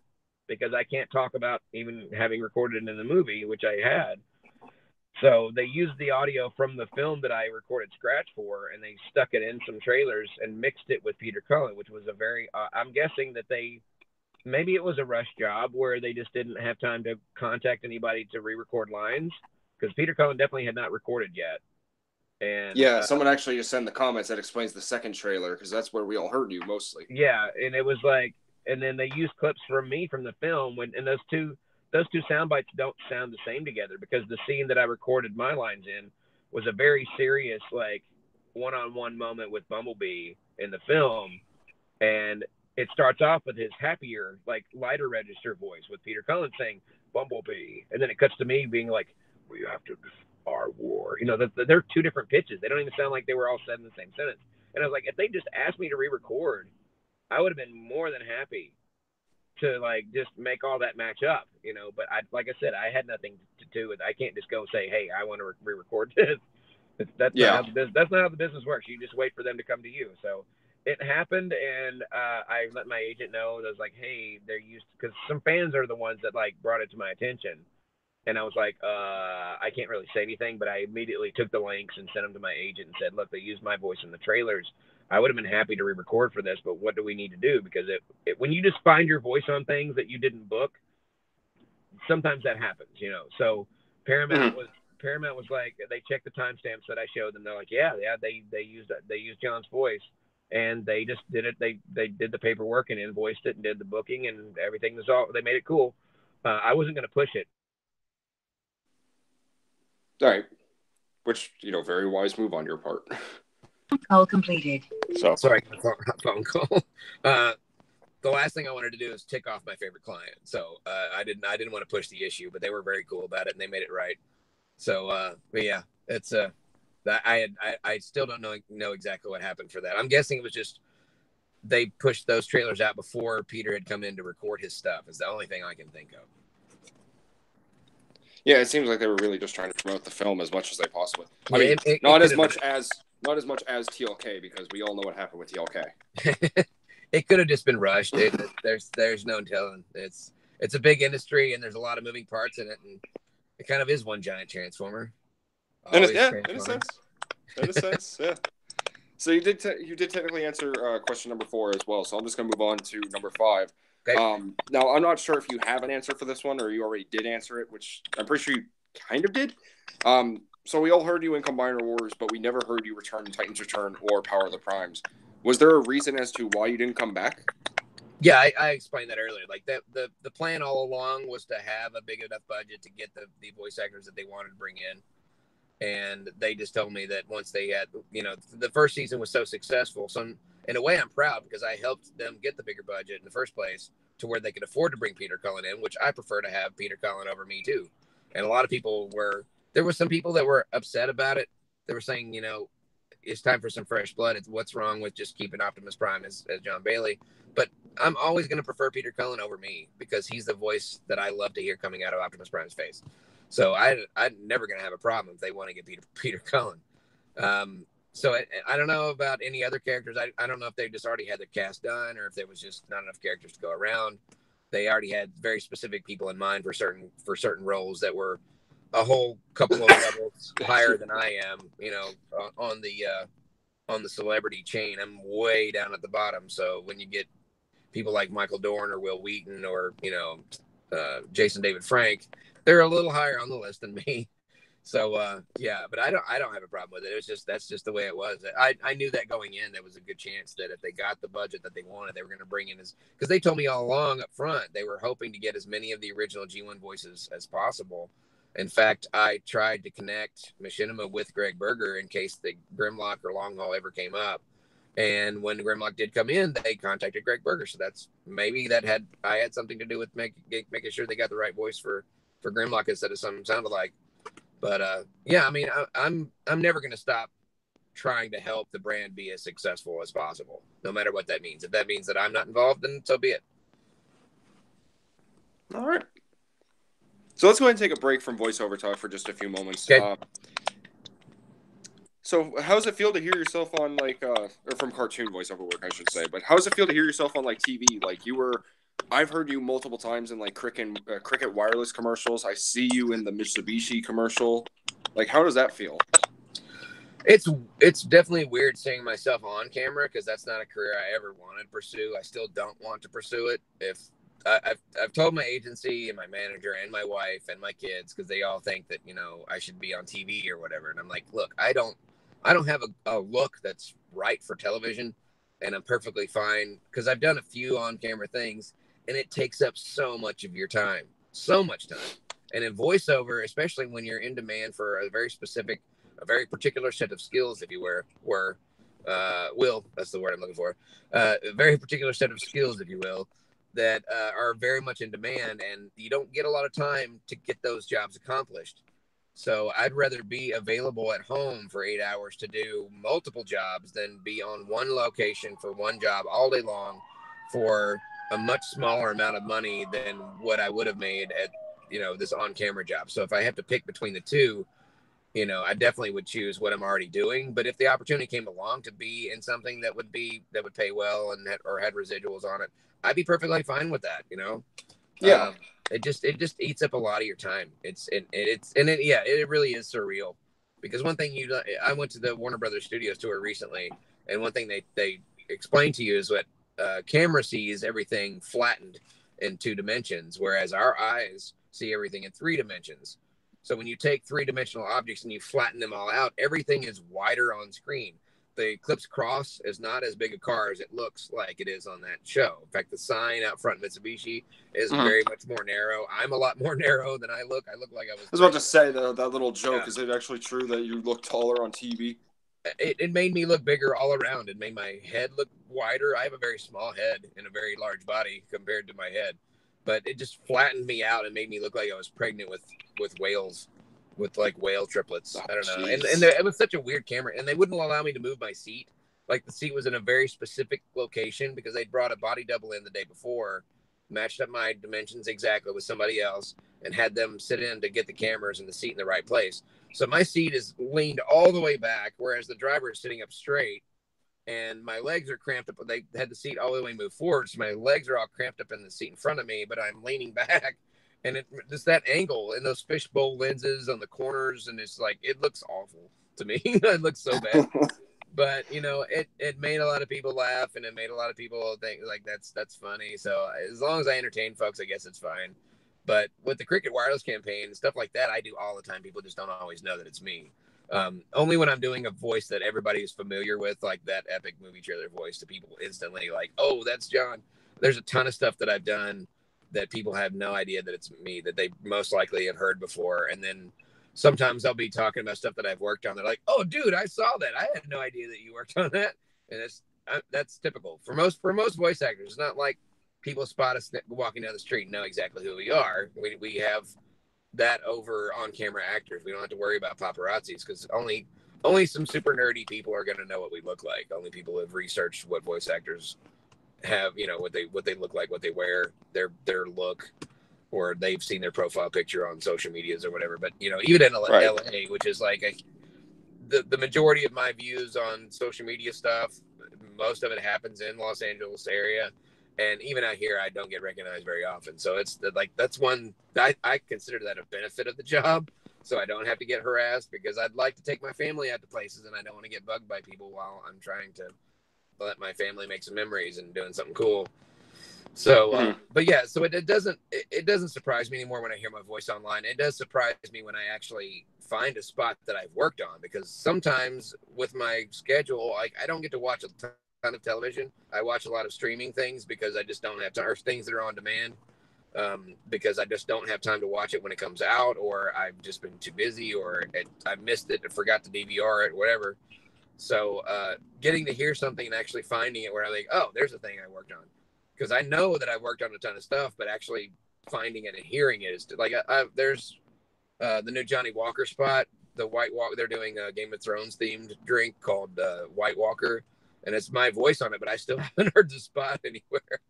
because I can't talk about even having recorded it in the movie, which I had. So they used the audio from the film that I recorded scratch for, and they stuck it in some trailers and mixed it with Peter Cullen, which was a very I'm guessing that maybe it was a rush job where they just didn't have time to contact anybody to re-record lines, because Peter Cullen definitely had not recorded yet. And yeah, someone actually just sent the comments that explains the second trailer, because that's where we all heard you mostly. Yeah, and it was like, and then they used clips from me from the film, and those two sound bites don't sound the same together, because the scene that I recorded my lines in was a very serious, like, one-on-one moment with Bumblebee in the film, and it starts off with his happier, like, lighter register voice with Peter Cullen saying Bumblebee, and then it cuts to me being like, we have to our war. They're 2 different pitches. They don't even sound like they were all said in the same sentence. And I was like, if they just asked me to re-record, I would have been more than happy to, like, just make all that match up, But like I said, I had nothing to do with it. I can't just go say, hey, I want to re-record this. That's not how the business works. You just wait for them to come to you. So it happened, and I let my agent know. I was like, hey, they're used, because some fans are the ones that, like, brought it to my attention. And I was like, I can't really say anything, but I immediately took the links and sent them to my agent and said, look, they used my voice in the trailers. I would have been happy to re-record for this, but what do we need to do? Because when you just find your voice on things that you didn't book, sometimes that happens, you know. So Paramount was like, they checked the timestamps that I showed them. They're like, yeah, they used John's voice, and they just did it. They did the paperwork and invoiced it and did the booking, and everything was all. They made it cool. I wasn't going to push it. All right. Which, you know, very wise move on your part. Call completed. So sorry, phone call. The last thing I wanted to do is tick off my favorite client. So I didn't want to push the issue, but they were very cool about it and they made it right. So but yeah, it's that I still don't know exactly what happened for that. I'm guessing it was just they pushed those trailers out before Peter had come in to record his stuff. Is the only thing I can think of. Yeah, it seems like they were really just trying to promote the film as much as they possibly. I Yeah, mean, not as much as TLK, because we all know what happened with TLK. It could have just been rushed. There's no telling. It's a big industry and there's a lot of moving parts in it, and it kind of is one giant transformer. In a sense, yeah. So you did technically answer question number 4 as well. So I'm just gonna move on to number 5. Okay. Now, I'm not sure if you have an answer for this one or you already did answer it, which I'm pretty sure you kind of did. So we all heard you in Combiner Wars, but we never heard you return in Titans Return or Power of the Primes. Was there a reason as to why you didn't come back? Yeah, I explained that earlier. Like the plan all along was to have a big enough budget to get the voice actors that they wanted to bring in. And they just told me that once they had, you know, the first season was so successful. So in a way, I'm proud because I helped them get the bigger budget in the first place to where they could afford to bring Peter Cullen in, which I prefer to have Peter Cullen over me too. And a lot of people there were some people that were upset about it. They were saying, you know, it's time for some fresh blood. It's what's wrong with just keeping Optimus Prime as Jon Bailey. But I'm always going to prefer Peter Cullen over me because he's the voice that I love to hear coming out of Optimus Prime's face. So I'm never going to have a problem if they want to get Peter Cullen. So I don't know about any other characters. I don't know if they just already had the cast done or if there was just not enough characters to go around. They already had very specific people in mind for certain roles that were a whole couple of levels higher than I am, you know, on the celebrity chain. I'm way down at the bottom. So when you get people like Michael Dorn or Will Wheaton or, you know, Jason David Frank, they're a little higher on the list than me. So yeah, but I don't have a problem with it. It was just that's just the way it was. I knew that going in, there was a good chance that if they got the budget that they wanted, they were going to bring in because they told me all along up front they were hoping to get as many of the original G1 voices as possible. In fact, I tried to connect Machinima with Greg Berger in case the Grimlock or Long Haul ever came up. And when Grimlock did come in, they contacted Greg Berger. So that's maybe I had something to do with making sure they got the right voice for Grimlock instead of something sounded like. But yeah, I mean, I'm never going to stop trying to help the brand be as successful as possible, no matter what that means. If that means that I'm not involved, then so be it. All right. So let's go ahead and take a break from voiceover talk for just a few moments. Okay. So how does it feel to hear yourself on or from cartoon voiceover work, I should say, but how does it feel to hear yourself on TV? I've heard you multiple times in Cricket wireless commercials. I see you in the Mitsubishi commercial. How does that feel? It's definitely weird seeing myself on camera because that's not a career I ever wanted to pursue. I still don't want to pursue it. I've told my agency and my manager and my wife and my kids because they all think that, you know, I should be on TV or whatever. And I'm like, look, I don't have a look that's right for television, and I'm perfectly fine because I've done a few on camera things and it takes up so much of your time, so much time. And in voiceover, especially when you're in demand for a very particular set of skills, if you will, that's the word I'm looking for, a very particular set of skills, if you will, that are very much in demand, and you don't get a lot of time to get those jobs accomplished. So I'd rather be available at home for 8 hours to do multiple jobs than be on one location for one job all day long for a much smaller amount of money than what I would have made at, you know, this on-camera job. So if I have to pick between the two, you know, I definitely would choose what I'm already doing. But if the opportunity came along to be in something that would pay well and had residuals on it, I'd be perfectly fine with that, you know? Yeah. it just eats up a lot of your time. It really is surreal, because one thing I went to the Warner Brothers Studios tour recently, and one thing they explain to you is what camera sees everything flattened in 2 dimensions, whereas our eyes see everything in 3 dimensions. So when you take 3-dimensional objects and you flatten them all out, everything is wider on screen. The Eclipse Cross is not as big a car as it looks like it is on that show. In fact, the sign out front Mitsubishi is very much more narrow. I'm a lot more narrow than I look. I look like I was about to say, that little joke, is it actually true that you look taller on TV? It made me look bigger all around. It made my head look wider. I have a very small head and a very large body compared to my head, but it just flattened me out and made me look like I was pregnant with whales, with like whale triplets. I don't know. And it was such a weird camera, and they wouldn't allow me to move my seat. Like, the seat was in a very specific location because they'd brought a body double in the day before, matched up my dimensions exactly with somebody else, and had them sit in to get the cameras and the seat in the right place. So my seat is leaned all the way back, whereas the driver is sitting up straight, and my legs are cramped up. They had the seat all the way moved forward, so my legs are all cramped up in the seat in front of me, but I'm leaning back, and just that angle and those fishbowl lenses on the corners, and it's like, it looks awful to me. It looks so bad. But, you know, it made a lot of people laugh, and it made a lot of people think, like, that's funny. So as long as I entertain folks, I guess it's fine. But with the Cricket Wireless campaign, stuff like that, I do all the time. People just don't always know that it's me. Only when I'm doing a voice that everybody is familiar with, like that epic movie trailer voice, to people instantly like, oh, that's Jon. There's a ton of stuff that I've done that people have no idea that it's me, that they most likely have heard before. And then sometimes I'll be talking about stuff that I've worked on. They're like, oh, dude, I saw that. I had no idea that you worked on that. And that's typical for most voice actors. It's not like people spot us walking down the street and know exactly who we are. We have that over on-camera actors. We don't have to worry about paparazzis, because only some super nerdy people are going to know what we look like. Only people who have researched what voice actors have, you know, what they look like, what they wear, their look, or they've seen their profile picture on social medias or whatever. But, you know, even in LA, which is like the majority of my views on social media stuff, most of it happens in Los Angeles area. And even out here, I don't get recognized very often. So it's like, that's one, I consider that a benefit of the job. So I don't have to get harassed, because I'd like to take my family out to places, and I don't want to get bugged by people while I'm trying to let my family make some memories and doing something cool. So, but yeah, so it doesn't surprise me anymore when I hear my voice online. It does surprise me when I actually find a spot that I've worked on, because sometimes with my schedule, like, I don't get to watch a ton of television. I watch a lot of streaming things because I just don't have time, or things that are on demand, because I just don't have time to watch it when it comes out, or I've just been too busy, or I missed it, or forgot to DVR it, whatever. So getting to hear something and actually finding it where I think, oh, there's a thing I worked on. Because I know that I've worked on a ton of stuff, but actually finding it and hearing it is like, there's the new Johnny Walker spot, the White Walker. They're doing a Game of Thrones themed drink called White Walker, and it's my voice on it, but I still haven't heard the spot anywhere.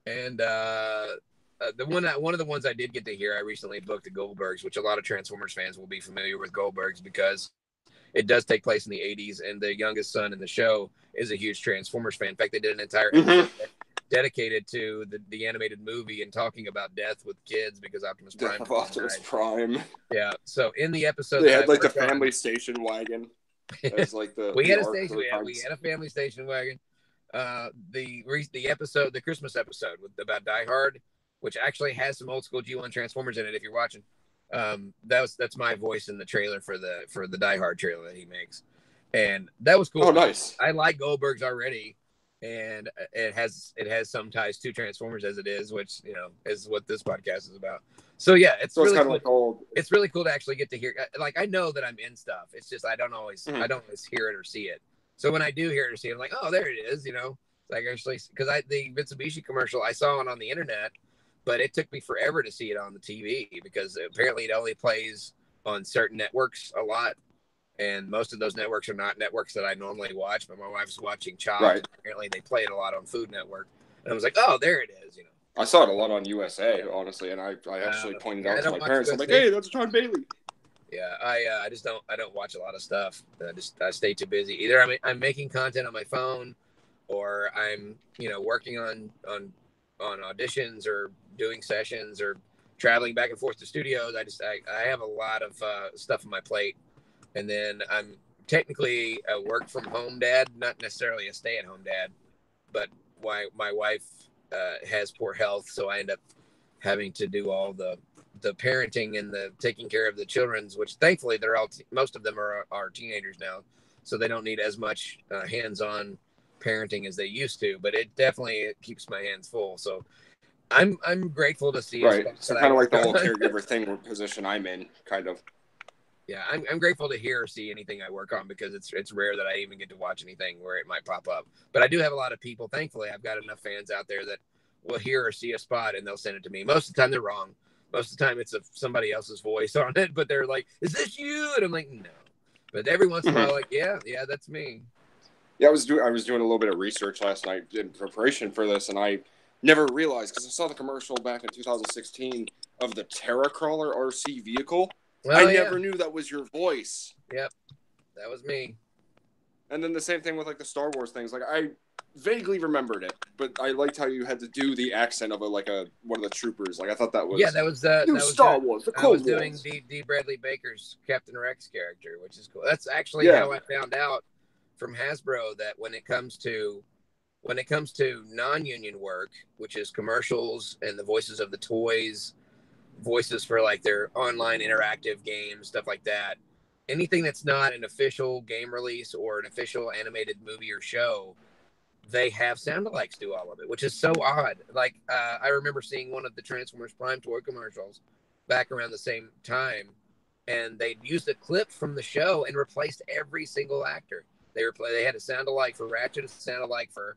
And one of the ones I did get to hear, I recently booked the Goldbergs, which a lot of Transformers fans will be familiar with Goldbergs, because it does take place in the 80s, and the youngest son in the show is a huge Transformers fan. In fact, they did an entire episode dedicated to the animated movie and talking about death with kids, because Optimus Prime. Yeah. So in the episode, they had like the family station wagon. As like we had a family station wagon. The Christmas episode about Die Hard, which actually has some old school G1 Transformers in it. If you're watching, that's my voice in the trailer for the Die Hard trailer that he makes, and that was cool. Oh, nice. I like Goldbergs already. And it has some ties to Transformers as it is, which, you know, is what this podcast is about. So yeah, it's really cool. Like old. It's really cool to actually get to hear. Like, I know that I'm in stuff. It's just I don't always hear it or see it. So when I do hear it or see it, I'm like, oh, there it is. You know, like, actually, because the Mitsubishi commercial, I saw it on the internet, but it took me forever to see it on the TV, because apparently it only plays on certain networks a lot. And most of those networks are not networks that I normally watch, but my wife's watching Chopped. Right. Apparently they play it a lot on Food Network. And I was like, oh, there it is, you know. I saw it a lot on USA, honestly, and I actually pointed out to my parents. I'm like, hey, that's Jon Bailey. Yeah, I don't watch a lot of stuff. I stay too busy. Either I'm making content on my phone, or I'm, you know, working on auditions, or doing sessions, or traveling back and forth to studios. I have a lot of stuff on my plate. And then I'm technically a work from home dad, not necessarily a stay at home dad, but my wife has poor health. So I end up having to do all the parenting and the taking care of the children's, which thankfully they're all, most of them are teenagers now. So they don't need as much hands-on parenting as they used to, but it definitely keeps my hands full. So I'm grateful to see. Right. So kind of like the whole caregiver thing position I'm in, kind of. Yeah, I'm grateful to hear or see anything I work on, because it's rare that I even get to watch anything where it might pop up. But I do have a lot of people. Thankfully, I've got enough fans out there that will hear or see a spot and they'll send it to me. Most of the time they're wrong. Most of the time it's somebody else's voice on it, but they're like, "Is this you?" And I'm like, "No." But every once in a while, like, yeah, that's me. Yeah, I was doing a little bit of research last night in preparation for this, and I never realized, because I saw the commercial back in 2016 of the Terra Crawler RC vehicle. I never knew that was your voice. Yep, that was me. And then the same thing with like the Star Wars things. Like I vaguely remembered it, but I liked how you had to do the accent of one of the troopers. Like I thought that was that was Star Wars. The Clone Wars. Doing D. Bradley Baker's Captain Rex character, which is cool. That's actually how I found out from Hasbro that when it comes to non-union work, which is commercials and the voices of the toys, voices for like their online interactive games, stuff like that, anything that's not an official game release or an official animated movie or show, they have sound-alikes do all of it, which is so odd. Like I remember seeing one of the Transformers Prime toy commercials back around the same time, and they used a clip from the show and replaced every single actor. They had a sound-alike for Ratchet, a sound-alike for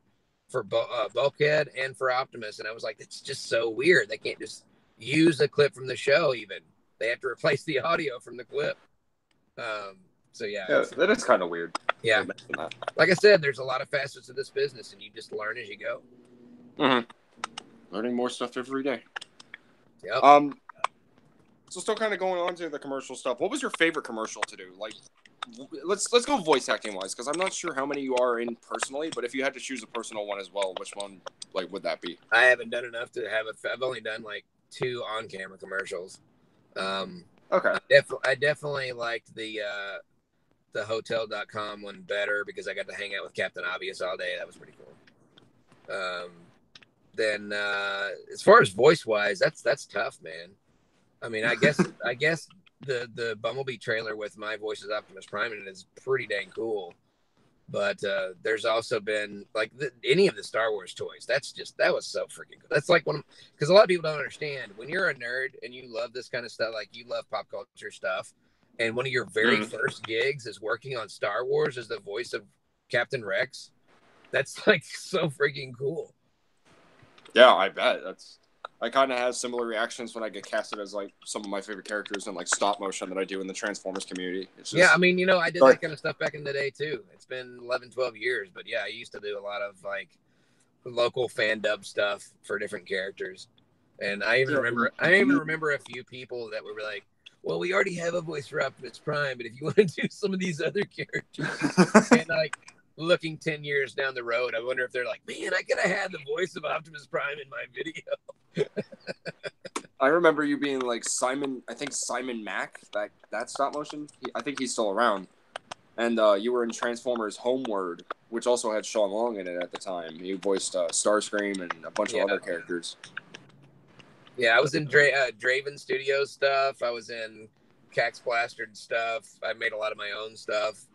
Bulkhead, and for Optimus, and I was like, it's just so weird. They can't just use a clip from the show. Even they have to replace the audio from the clip. So yeah, that is kind of weird. Yeah, like I said, there's a lot of facets of this business, and you just learn as you go. Mm-hmm. Learning more stuff every day. Yep. So still kind of going on to the commercial stuff. What was your favorite commercial to do? Like, let's go voice acting wise, because I'm not sure how many you are in personally, but if you had to choose a personal one as well, which one would that be? I haven't done enough to have I've only done like 2 on-camera commercials. Okay. I definitely liked the hotel.com one better, because I got to hang out with Captain Obvious all day. That was pretty cool. Then as far as voice wise, that's tough, man. I mean, I guess the Bumblebee trailer with my voice as Optimus Prime in it is pretty dang cool. But there's also been like any of the Star Wars toys. That was so freaking cool. That's like because a lot of people don't understand, when you're a nerd and you love this kind of stuff, like you love pop culture stuff, and one of your very first gigs is working on Star Wars as the voice of Captain Rex. That's like so freaking cool. Yeah, I bet. I kind of have similar reactions when I get casted as like some of my favorite characters in like stop motion that I do in the Transformers community. It's just, yeah, I mean, I did that kind of stuff back in the day too. It's been 11, 12 years, but yeah, I used to do a lot of like local fan dub stuff for different characters. And I even remember a few people that were like, well, we already have a voice for Optimus Prime, but if you want to do some of these other characters, and like looking 10 years down the road, I wonder if they're like, man, I could have had the voice of Optimus Prime in my video. I remember you being like Simon Mack, that stop motion. I think he's still around. And you were in Transformers Homeward, which also had Sean Long in it at the time. You voiced Starscream and a bunch of other characters. Yeah, I was in Draven Studios stuff. I was in Cax Plastered stuff. I made a lot of my own stuff.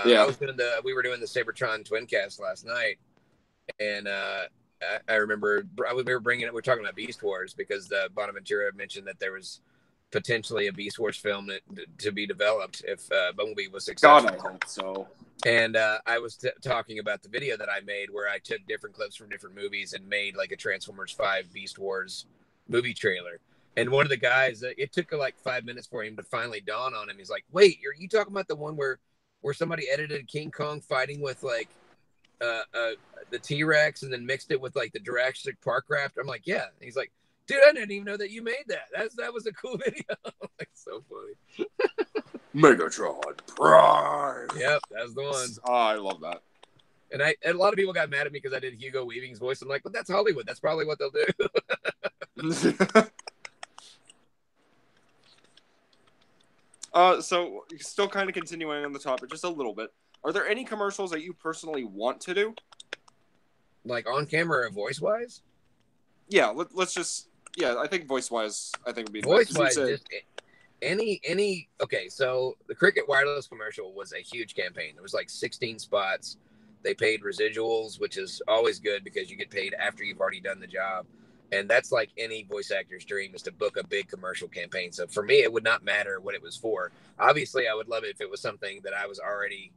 We were doing the Sabertron Twincast last night, and I remember we were talking about Beast Wars, because Bonaventura mentioned that there was potentially a Beast Wars film to be developed if Bumblebee was successful. God, I hope so. And I was talking about the video that I made where I took different clips from different movies and made like a Transformers 5 Beast Wars movie trailer. And one of the guys, it took like 5 minutes for him to finally dawn on him. He's like, wait, are you talking about the one where somebody edited King Kong fighting with like the T-Rex and then mixed it with like the Jurassic Park raft? I'm like, yeah. And he's like, dude, I didn't even know that you made that. That was a cool video. Like, so funny. Megatron Prime. Yep, that's the one. Oh, I love that. And a lot of people got mad at me because I did Hugo Weaving's voice. I'm like, but that's Hollywood. That's probably what they'll do. So still kind of continuing on the topic just a little bit. Are there any commercials that you personally want to do? Like on camera or voice wise? Yeah, let's just. Yeah, I think voice wise, I think would be the Voice best. wise, just any. Okay, so the Cricket Wireless commercial was a huge campaign. There was like 16 spots. They paid residuals, which is always good because you get paid after you've already done the job. And that's like any voice actor's dream, is to book a big commercial campaign. So for me, it would not matter what it was for. Obviously, I would love it if it was something that I was already,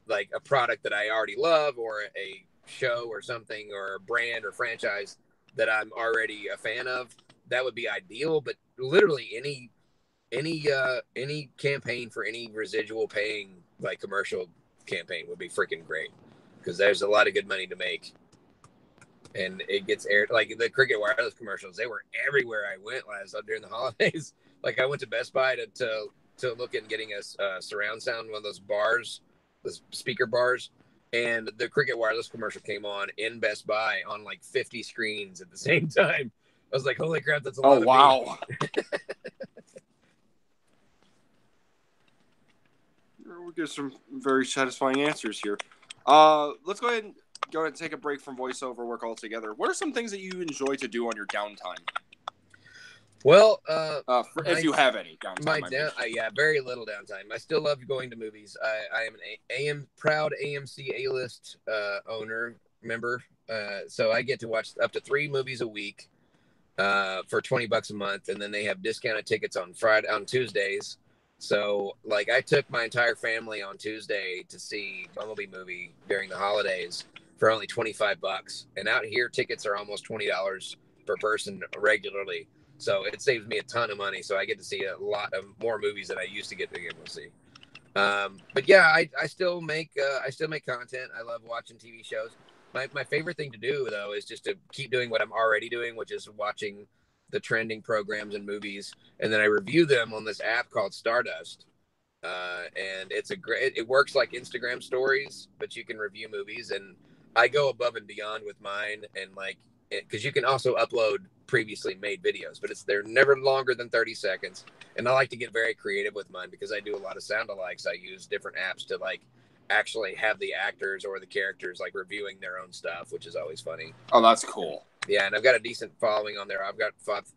like a product that I already love, or a show or something, or a brand or franchise that I'm already a fan of. That would be ideal. But literally any campaign for any residual paying, like, commercial campaign would be freaking great, because there's a lot of good money to make. And it gets aired, like the Cricket Wireless commercials. They were everywhere I went during the holidays. Like, I went to Best Buy to look at getting a surround sound, one of those bars, those speaker bars, and the Cricket Wireless commercial came on in Best Buy on like 50 screens at the same time. I was like, holy crap, that's a lot of wow. We'll get some very satisfying answers here. Let's go ahead and take a break from voiceover work altogether. What are some things that you enjoy to do on your downtime? Well, if you have any downtime. Yeah, very little downtime. I still love going to movies. I am an proud AMC A-list member. So I get to watch up to 3 movies a week for $20 a month, and then they have discounted tickets on Tuesdays. So, like, I took my entire family on Tuesday to see Bumblebee movie during the holidays for only $25, and out here tickets are almost $20 per person regularly. So it saves me a ton of money. So I get to see a lot of more movies that I used to get to be able to see. But yeah, I still make content. I love watching TV shows. My favorite thing to do, though, is just to keep doing what I'm already doing, which is watching the trending programs and movies, and then I review them on this app called Stardust. And it works like Instagram stories, but you can review movies, and I go above and beyond with mine, and because you can also upload previously made videos, but they're never longer than 30 seconds. And I like to get very creative with mine because I do a lot of sound alikes. I use different apps to actually have the actors or the characters reviewing their own stuff, which is always funny. Oh, that's cool. Yeah, and I've got a decent following on there.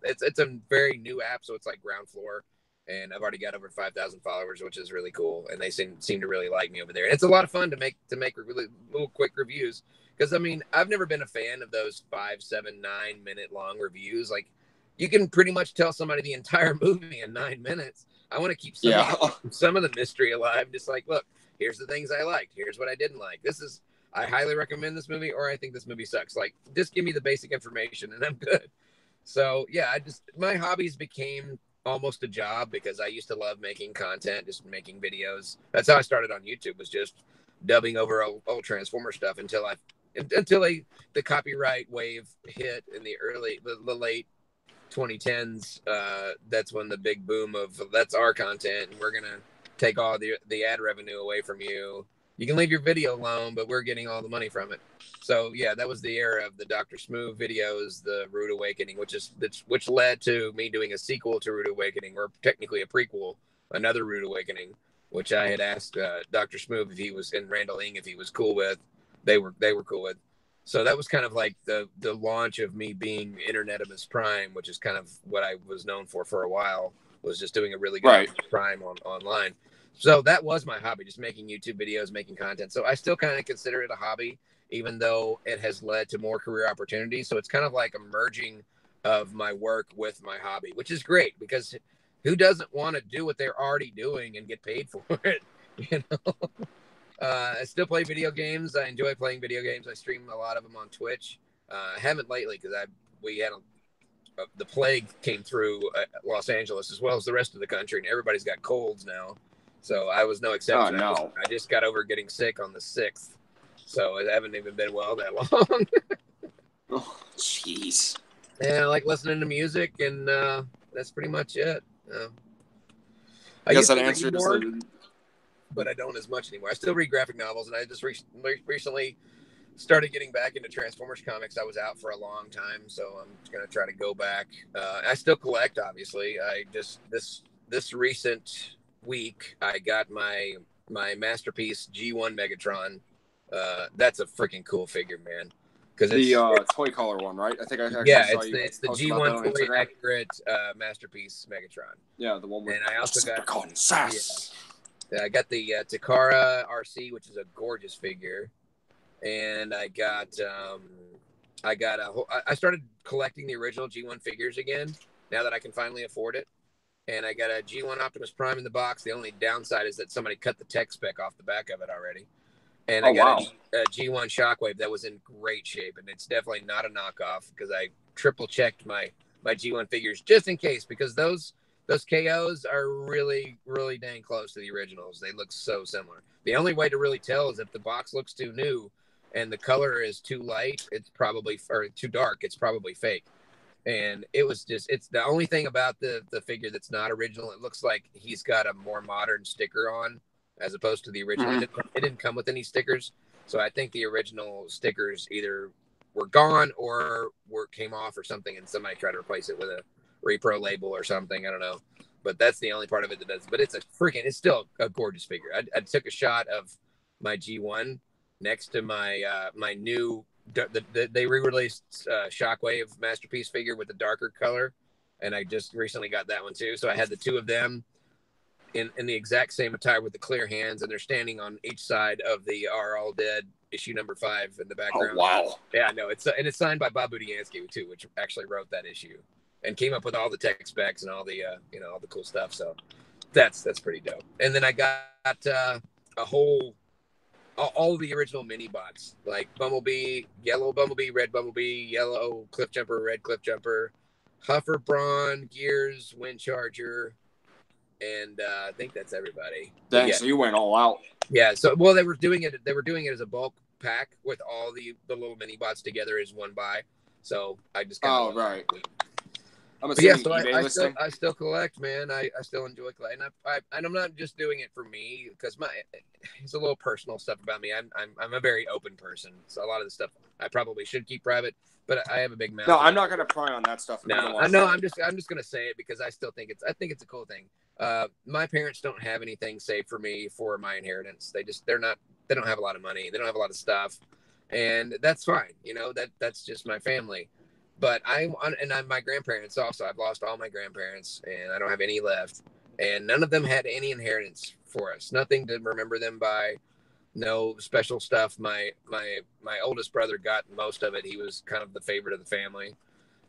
It's a very new app, so it's like ground floor, and I've already got over 5,000 followers, which is really cool. And they seem to really like me over there. And it's a lot of fun to make really little quick reviews, because I mean, I've never been a fan of those 5, 7, 9 minute long reviews. Like, you can pretty much tell somebody the entire movie in 9 minutes. I want to keep some of the mystery alive. Just like, look, here's the things I liked. Here's what I didn't like. I highly recommend this movie, or I think this movie sucks. Like, just give me the basic information and I'm good. So yeah, my hobbies became almost a job, because I used to love making content, just making videos. That's how I started on YouTube, was just dubbing over old Transformer stuff until the copyright wave hit in the late 2010s. That's when the big boom of, that's our content, and we're gonna take all the ad revenue away from you. You can leave your video alone, but we're getting all the money from it. So yeah, that was the era of the Dr. Smooth videos, the Rude Awakening, which led to me doing a sequel to Rude Awakening, or technically a prequel, another Rude Awakening, which I had asked Dr. Smooth if he was, and Randall Ing if he was cool with. They were cool with. So that was kind of like the launch of me being Internetimus Prime, which is kind of what I was known for a while, was just doing a really good Prime online. So that was my hobby, just making YouTube videos, making content. So I still kind of consider it a hobby, even though it has led to more career opportunities. So it's kind of like a merging of my work with my hobby, which is great, because who doesn't want to do what they're already doing and get paid for it? You know, I still play video games. I enjoy playing video games. I stream a lot of them on Twitch. I haven't lately, because the plague came through Los Angeles as well as the rest of the country, and everybody's got colds now. So I was no exception. Oh, no. I just got over getting sick on the 6th. So I haven't even been well that long. Oh, jeez. Yeah, I like listening to music, and that's pretty much it. I guess that answers more, but I don't as much anymore. I still read graphic novels, and I just recently started getting back into Transformers comics. I was out for a long time, so I'm going to try to go back. I still collect, obviously. I just this recent week I got my masterpiece G1 Megatron. That's a freaking cool figure, man. Because the toy color one, right? I think I actually saw you it's the post about that G1 on fully Instagram. accurate masterpiece Megatron. Yeah, the one with and I also got sass. Yeah, I got the Takara RC, which is a gorgeous figure, and I started collecting the original G1 figures again now that I can finally afford it. And I got a G1 Optimus Prime in the box. The only downside is that somebody cut the tech spec off the back of it already. And I got a G1 Shockwave that was in great shape, and it's definitely not a knockoff because I triple checked my G1 figures just in case, because those KOs are really, really dang close to the originals. They look so similar. The only way to really tell is if the box looks too new and the color is too light, or too dark, it's probably fake. And it's the only thing about the figure that's not original. It looks like he's got a more modern sticker on as opposed to the original. Mm-hmm. It didn't come with any stickers. So I think the original stickers either were gone or came off or something, and somebody tried to replace it with a repro label or something. I don't know. But that's the only part of it that does. But it's still a gorgeous figure. I took a shot of my G1 next to my my new they re-released Shockwave masterpiece figure with the darker color, and I just recently got that one too. So I had the two of them in the exact same attire with the clear hands, and they're standing on each side of the Are All Dead issue number 5 in the background. Oh wow! Yeah, no, it's signed by Bob Budiansky too, which actually wrote that issue and came up with all the tech specs and all the all the cool stuff. So that's pretty dope. And then I got a whole. All the original mini bots, like Bumblebee, yellow Bumblebee, red Bumblebee, yellow Cliff Jumper, red Cliff Jumper, Huffer, Brawn, Gears, Wind Charger, and I think that's everybody. Dang, so you went all out. Yeah. So they were doing it as a bulk pack with all the little mini bots together as one buy. So I just right. I'm assuming so I still collect, man. I still enjoy collecting. And I'm not just doing it for me because it's a little personal stuff about me. I'm a very open person, so a lot of the stuff I probably should keep private. But I have a big mouth. No, I'm not gonna pry on that stuff. No, I know. I'm just gonna say it because I think it's a cool thing. My parents don't have anything saved for me for my inheritance. They don't have a lot of money. They don't have a lot of stuff, and that's fine. That's just my family. But my grandparents also. I've lost all my grandparents, and I don't have any left. And none of them had any inheritance for us. Nothing to remember them by. No special stuff. My oldest brother got most of it. He was kind of the favorite of the family,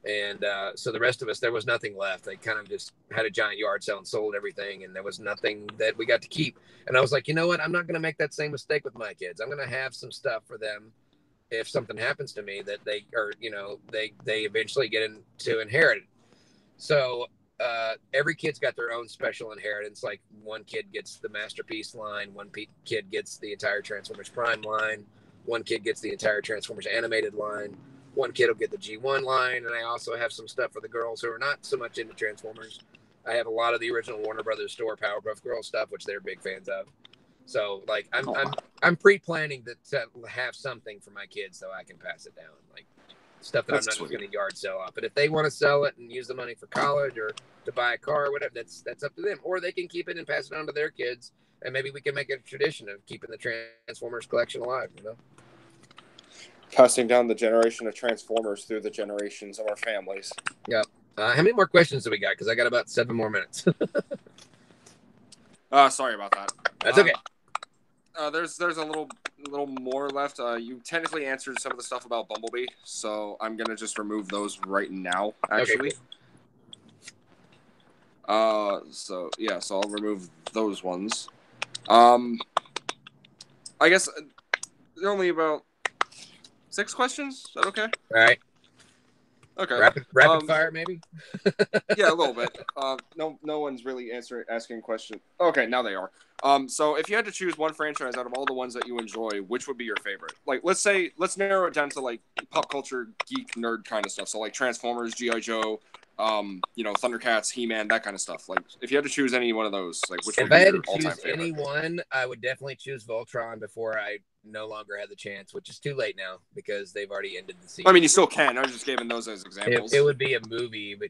and so the rest of us, there was nothing left. They kind of just had a giant yard sale and sold everything, and there was nothing that we got to keep. And I was like, you know what? I'm not going to make that same mistake with my kids. I'm going to have some stuff for them. If something happens to me, that they eventually get to inherit. So every kid's got their own special inheritance. Like one kid gets the masterpiece line, one kid gets the entire Transformers Prime line, one kid gets the entire Transformers animated line, one kid will get the G1 line, and I also have some stuff for the girls who are not so much into Transformers. I have a lot of the original Warner Brothers store Powerpuff Girls stuff, which they're big fans of. So like I'm pre-planning to have something for my kids so I can pass it down, like stuff that I'm not just going to yard sell off. But if they want to sell it and use the money for college or to buy a car or whatever, that's up to them. Or they can keep it and pass it on to their kids, and maybe we can make it a tradition of keeping the Transformers collection alive. Passing down the generation of Transformers through the generations of our families. Yeah. How many more questions do we got? Because I got about 7 more minutes. Sorry about that. That's okay. There's a little more left. You technically answered some of the stuff about Bumblebee, so I'm gonna just remove those right now. Actually. Okay. So I'll remove those ones. I guess there are only about 6 questions. Is that okay? All right. Okay. Rapid fire, maybe. Yeah, a little bit. No one's really asking questions. Okay, now they are. So if you had to choose one franchise out of all the ones that you enjoy, which would be your favorite? Like, let's narrow it down to like pop culture, geek, nerd kind of stuff. So like Transformers, G.I. Joe, Thundercats, He-Man, that kind of stuff. Like, if you had to choose any one of those, like, which would If be I had your to all-time choose favorite? anyone, I would definitely choose Voltron before I no longer had the chance, which is too late now because they've already ended the season. I mean, you still can. I was just giving those as examples. It would be a movie, but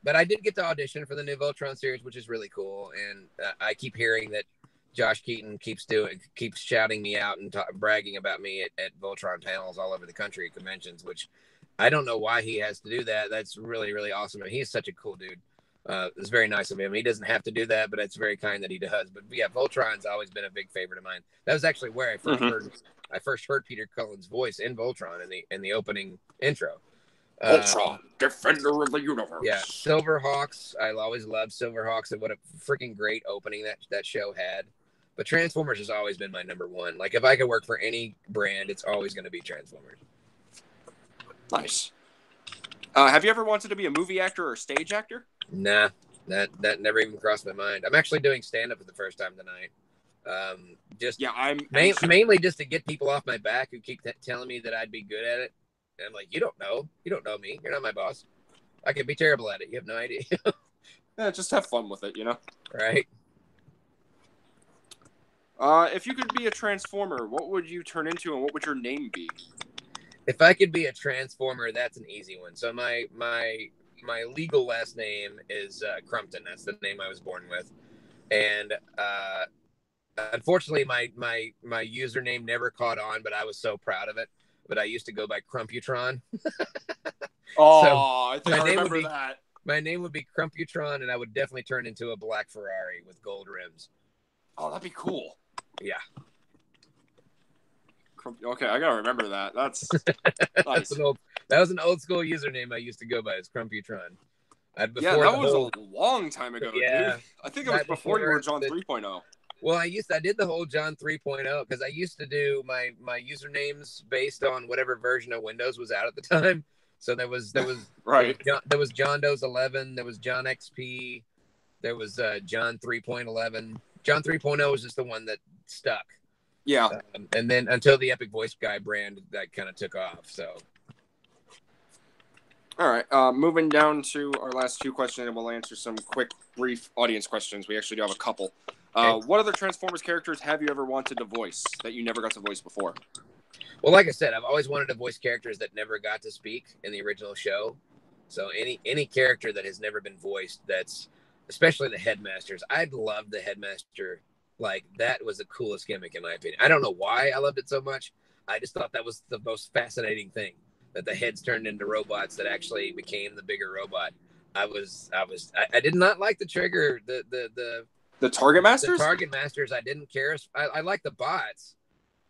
but I did get to audition for the new Voltron series, which is really cool. And I keep hearing that Josh Keaton keeps shouting me out and bragging about me at Voltron panels all over the country at conventions, which I don't know why he has to do that. That's really, really awesome. And he's such a cool dude. It's very nice of him. He doesn't have to do that, but it's very kind that he does. But yeah, Voltron's always been a big favorite of mine. That was actually where I first heard Peter Cullen's voice in Voltron in the opening intro. Voltron, Defender of the Universe. Yeah, Silverhawks. I always loved Silverhawks, and what a freaking great opening that show had. But Transformers has always been my number one. Like, if I could work for any brand, it's always going to be Transformers. Nice. Have you ever wanted to be a movie actor or a stage actor? Nah, that never even crossed my mind. I'm actually doing stand-up for the first time tonight. I'm mainly just to get people off my back who keep telling me that I'd be good at it. And I'm like, you don't know me. You're not my boss. I could be terrible at it. You have no idea. Yeah, just have fun with it, Right. If you could be a Transformer, what would you turn into, and what would your name be? If I could be a Transformer, that's an easy one. So my legal last name is Crumpton. That's the name I was born with. And unfortunately, my username never caught on, but I was so proud of it. But I used to go by Crumputron. I think I remember that. My name would be Crumputron, and I would definitely turn into a black Ferrari with gold rims. Oh, that'd be cool. Yeah. Okay, I gotta remember that. That's nice. That was an old school username I used to go by. It's Crumputron. That was a long time ago, yeah, dude. I think it was before you were John 3.0. Well, I did the whole John 3.0 because I used to do my usernames based on whatever version of Windows was out at the time. So there was right. There was John Doe's 11. There was John XP. There was John 3.11. John 3.0 was just the one that stuck. Yeah. And then until the EpicVoiceGuy brand that kind of took off. So. All right. Moving down to our last two questions, and we'll answer some quick, brief audience questions. We actually do have a couple. Okay. What other Transformers characters have you ever wanted to voice that you never got to voice before? Well, like I said, I've always wanted to voice characters that never got to speak in the original show. So any character that has never been voiced, that's especially the Headmasters. I'd love the Headmaster. Like, that was the coolest gimmick in my opinion. I don't know why I loved it so much. I just thought that was the most fascinating thing, that the heads turned into robots that actually became the bigger robot. I did not like the Trigger, the Target Masters. The Target Masters, I didn't care. I like the bots,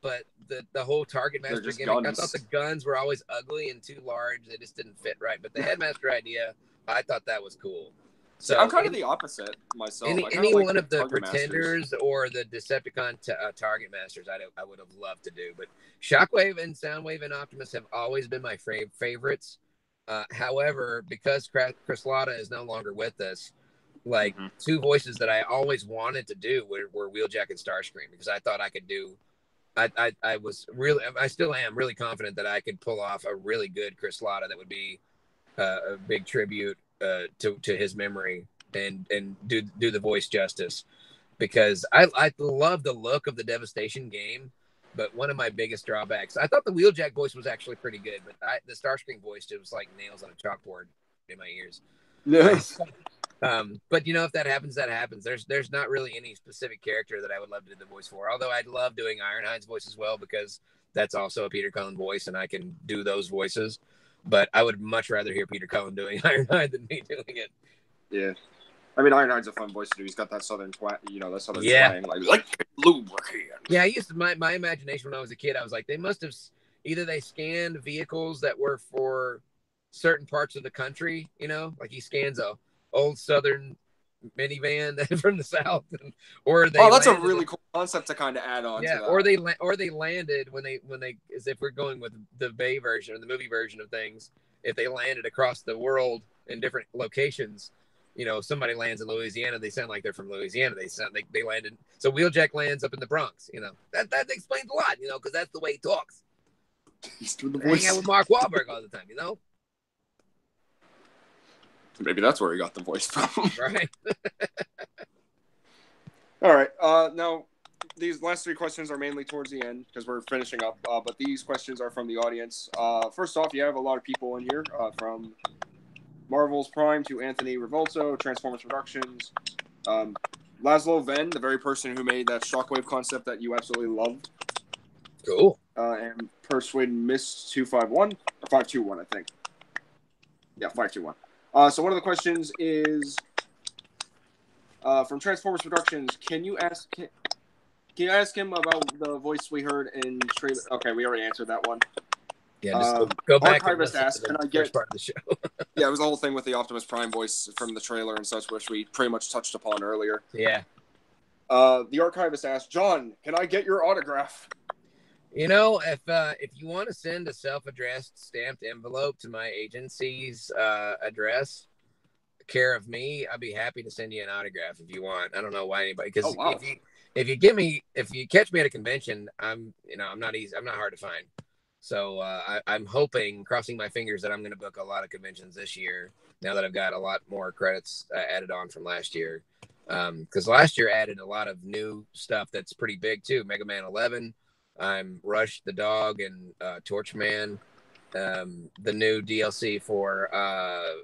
but the whole Target Master gimmick, guns. I thought the guns were always ugly and too large. They just didn't fit right. But the Headmaster idea, I thought that was cool. So I'm kind of the opposite myself. Any one of the Pretenders or the Decepticon Target Masters, I would have loved to do. But Shockwave and Soundwave and Optimus have always been my favorites. However, because Chryslata is no longer with us, like two voices that I always wanted to do were Wheeljack and Starscream, because I thought I could do. I still am really confident that I could pull off a really good Chryslata that would be a big tribute to his memory and do the voice justice, because I love the look of the Devastation game, but one of my biggest drawbacks, I thought the Wheeljack voice was actually pretty good, but the Starscream voice, it was like nails on a chalkboard in my ears. Yes. But if that happens, that happens. There's not really any specific character that I would love to do the voice for, although I'd love doing Ironhide's voice as well, because that's also a Peter Cullen voice and I can do those voices. But I would much rather hear Peter Cullen doing Ironhide than me doing it. Yeah. I mean, Ironhide's a fun voice to do. He's got that southern twang, that southern twang, like lubricant. Yeah, I used to, my imagination when I was a kid, I was like, they must have, either they scanned vehicles that were for certain parts of the country, like he scans a old southern minivan from the south, or they that's a really cool concept to kind of add on. Yeah, to that. or they landed when they, as if we're going with the Bay version or the movie version of things, if they landed across the world in different locations, somebody lands in Louisiana, they sound like they're from Louisiana. They landed. So Wheeljack lands up in the Bronx. That explains a lot. Because that's the way he talks. He's doing the voice. Hang out with Mark Wahlberg all the time. Maybe that's where he got the voice from. Right. All right. Now, these last three questions are mainly towards the end because we're finishing up. But these questions are from the audience. First off, you have a lot of people in here from Marvel's Prime to Anthony Revolto, Transformers Productions, Laszlo Venn, the very person who made that Shockwave concept that you absolutely loved. Cool. And Persuade Miss 251 or 521, I think. Yeah, 521. So one of the questions is from Transformers Productions. Can you ask him about the voice we heard in trailer? Okay, we already answered that one. Yeah, just go back and Archivist listen asked, to the "Can I first get?" part of the show. Yeah, it was the whole thing with the Optimus Prime voice from the trailer and such, which we pretty much touched upon earlier. Yeah. The archivist asked, "John, can I get your autograph?" You know, if you want to send a self-addressed stamped envelope to my agency's address, care of me, I'd be happy to send you an autograph if you want. I don't know why anybody, because if you catch me at a convention, I'm not hard to find. So I'm hoping, crossing my fingers, that I'm going to book a lot of conventions this year. Now that I've got a lot more credits added on from last year, because last year added a lot of new stuff that's pretty big too. Mega Man 11. I'm Rush the Dog and Torchman. The new DLC for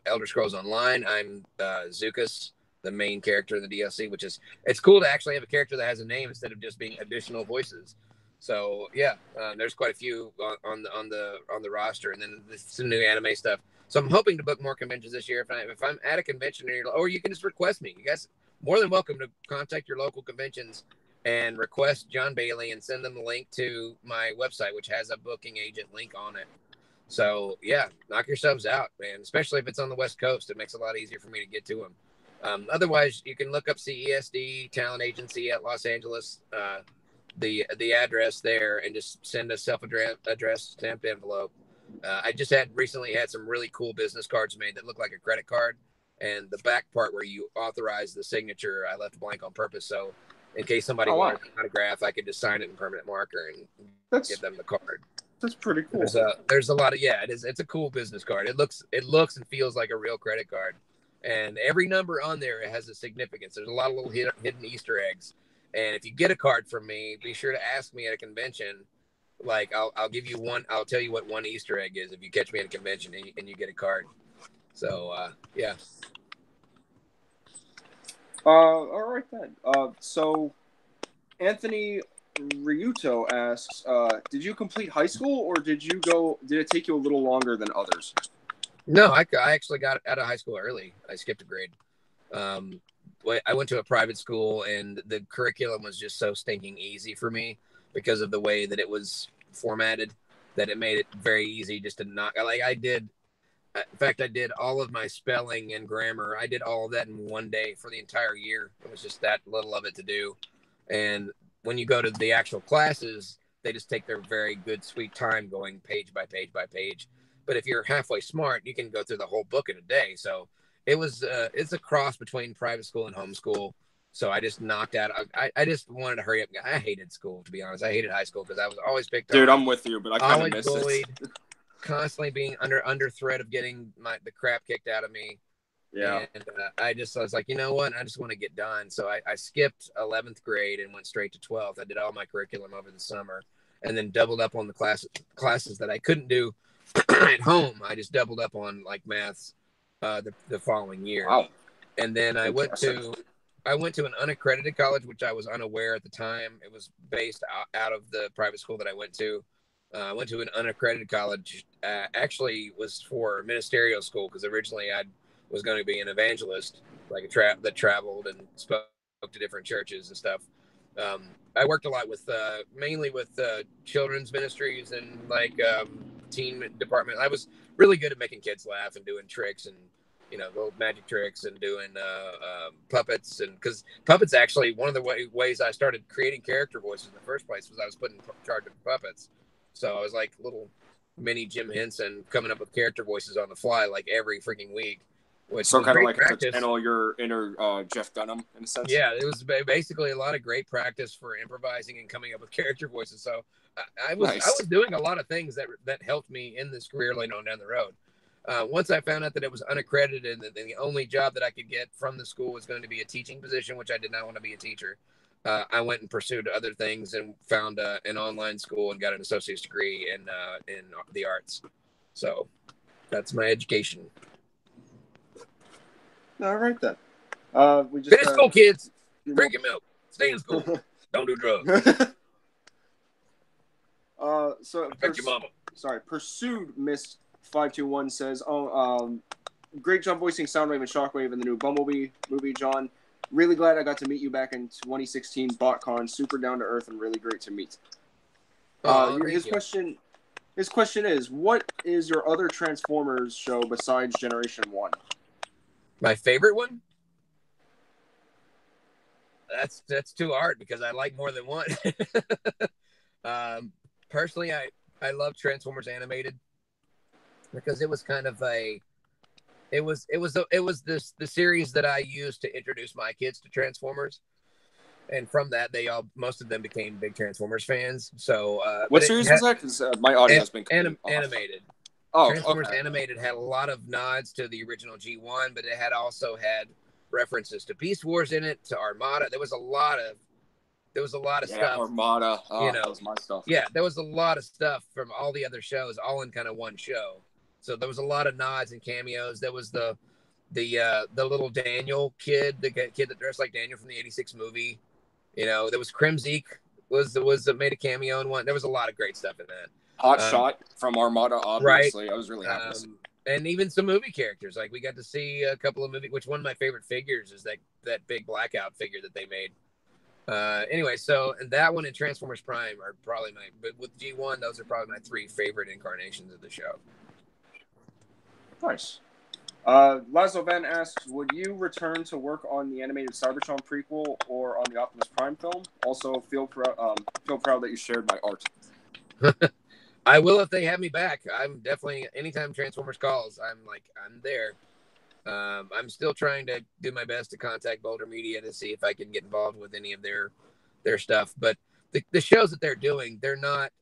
Elder Scrolls Online. I'm Zukas, the main character of the DLC, which is, it's cool to actually have a character that has a name instead of just being additional voices. So yeah, there's quite a few on the roster, and then some new anime stuff. So I'm hoping to book more conventions this year. If I'm at a convention, or you can just request me. You guys more than welcome to contact your local conventions and request Jon Bailey and send them a link to my website, which has a booking agent link on it. So yeah, knock yourselves out, man. Especially if it's on the West Coast, it makes it a lot easier for me to get to them. Otherwise, you can look up CESD Talent Agency at Los Angeles, the address there, and just send a self-addressed stamped envelope. I just recently had some really cool business cards made that look like a credit card, and the back part where you authorize the signature, I left blank on purpose. So in case somebody wanted an autograph, I could just sign it in permanent marker and give them the card. That's pretty cool. There's a lot of, it's a cool business card. It looks and feels like a real credit card, and every number on there has a significance. There's a lot of little hidden Easter eggs, and if you get a card from me, be sure to ask me at a convention. Like I'll give you one. I'll tell you what one Easter egg is if you catch me at a convention and you get a card. So yeah. All right then. So Anthony Ryuto asks, did you complete high school, or did it take you a little longer than others? No, I actually got out of high school early. I skipped a grade. I went to a private school, and the curriculum was just so stinking easy for me because of the way that it was formatted, that it made it very easy just to not, like, I did all of my spelling and grammar. I did all of that in one day for the entire year. It was just that little of it to do. And when you go to the actual classes, they just take their very good, sweet time going page by page by page. But if you're halfway smart, you can go through the whole book in a day. So it's a cross between private school and homeschool. So I just knocked out. I just wanted to hurry up. I hated school, to be honest. I hated high school because I was always picked on. Dude, I'm with you, but I kind of miss bullied, it. Constantly being under threat of getting the crap kicked out of me. Yeah. And I was like, you know what? I just want to get done. So I skipped 11th grade and went straight to 12th. I did all my curriculum over the summer, and then doubled up on the classes that I couldn't do at home. I just doubled up on like maths the following year. Wow. And then I went to an unaccredited college, which I was unaware at the time. It was based out of the private school that I went to. I went to an unaccredited college. Actually, was for ministerial school because originally I was going to be an evangelist, like that traveled and spoke to different churches and stuff. I worked a lot with mainly with children's ministries and like teen department. I was really good at making kids laugh and doing tricks and little magic tricks and doing puppets. And because puppets, actually, one of the ways I started creating character voices in the first place was I was put in charge of puppets. So I was like little mini Jim Henson coming up with character voices on the fly like every freaking week. So kind of like to channel your inner Jeff Dunham in a sense. Yeah, it was basically a lot of great practice for improvising and coming up with character voices. So I was doing a lot of things that helped me in this career later on down the road. Once I found out that it was unaccredited and that the only job that I could get from the school was going to be a teaching position, which I did not want to be a teacher, I went and pursued other things and found an online school and got an associate's degree in the arts. So that's my education. All right then. We just finish school, kids. Drink your milk. Stay in school. Don't do drugs. Your mama. Sorry, Pursued Miss 521 says, great job voicing Soundwave and Shockwave in the new Bumblebee movie, John. Really glad I got to meet you back in 2016 BotCon. Super down to earth and really great to meet. His question is, what is your other Transformers show besides Generation 1? My favorite one? That's too hard because I like more than one. Personally, I love Transformers Animated because it was kind of the series that I used to introduce my kids to Transformers, and from that most of them became big Transformers fans. So what series was that? Because my audio has been animated. Transformers Animated had a lot of nods to the original G1, but it had also had references to Beast Wars in it, to Armada. There was a lot of stuff. Armada. That was my stuff. Yeah, there was a lot of stuff from all the other shows, all in kind of one show. So there was a lot of nods and cameos. There was the little Daniel kid, the kid that dressed like Daniel from the '86 movie. There was Crimzeek was made a cameo in one. There was a lot of great stuff in that. Hot Shot from Armada, obviously. Right. I was really happy to see. And even some movie characters. Like we got to see a couple of which one of my favorite figures is that big Blackout figure that they made. Anyway, so and that one and Transformers Prime are probably but with G1, those are probably my 3 favorite incarnations of the show. Nice. Laszlo Van asks, would you return to work on the animated Cybertron prequel or on the Optimus Prime film? Also, feel proud that you shared my art. I will if they have me back. I'm definitely, anytime Transformers calls, I'm there. I'm still trying to do my best to contact Boulder Media to see if I can get involved with any of their stuff. But the shows that they're doing, they're not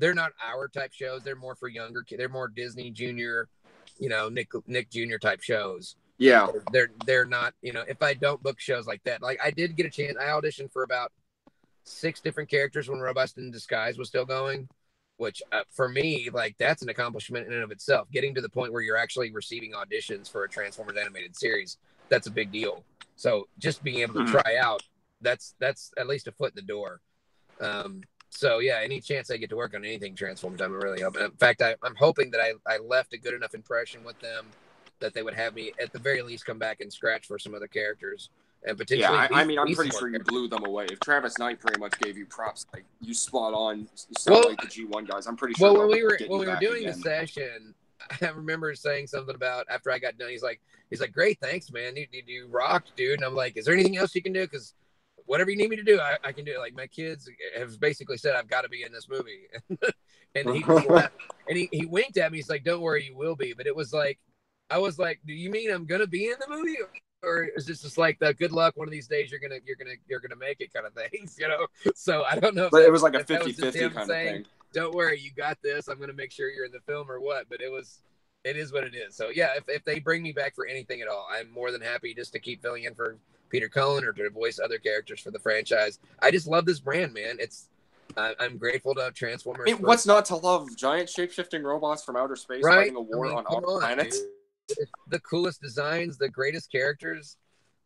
our type shows. They're more for younger kids. They're more Disney Junior, Nick Jr. type shows. Yeah. They're not, if I don't book shows like that, like I did get a chance. I auditioned for about 6 different characters when Robust in Disguise was still going, which for me, like that's an accomplishment in and of itself. Getting to the point where you're actually receiving auditions for a Transformers animated series, that's a big deal. So just being able to try out, that's at least a foot in the door. So yeah, any chance I get to work on anything Transformers, I'm really hoping. In fact, I'm hoping that I left a good enough impression with them that they would have me at the very least come back and scratch for some other characters. And potentially, I'm pretty sure you blew them away. If Travis Knight pretty much gave you props, like you spot on, you sound like the G1 guys. I'm pretty sure. Well, when we were doing the session, I remember saying something about after I got done. He's like, great, thanks, man. You rocked, dude. And I'm like, is there anything else you can do? Because whatever you need me to do, I can do it. Like my kids have basically said, I've got to be in this movie. And he winked at me. He's like, don't worry, you will be. But it was like, I was like, do you mean I'm gonna be in the movie? Or is this just like the good luck? One of these days you're gonna make it kind of thing, So I don't know. But it was like a 50-50 kind of thing. Don't worry, you got this. I'm gonna make sure you're in the film or what. But it is what it is. So yeah, if they bring me back for anything at all, I'm more than happy just to keep filling in for Peter Cullen or to voice other characters for the franchise. I just love this brand, man. I'm grateful to Transformers. I mean, what's not to love? Giant shape-shifting robots from outer space fighting a war on our planet. The coolest designs, the greatest characters.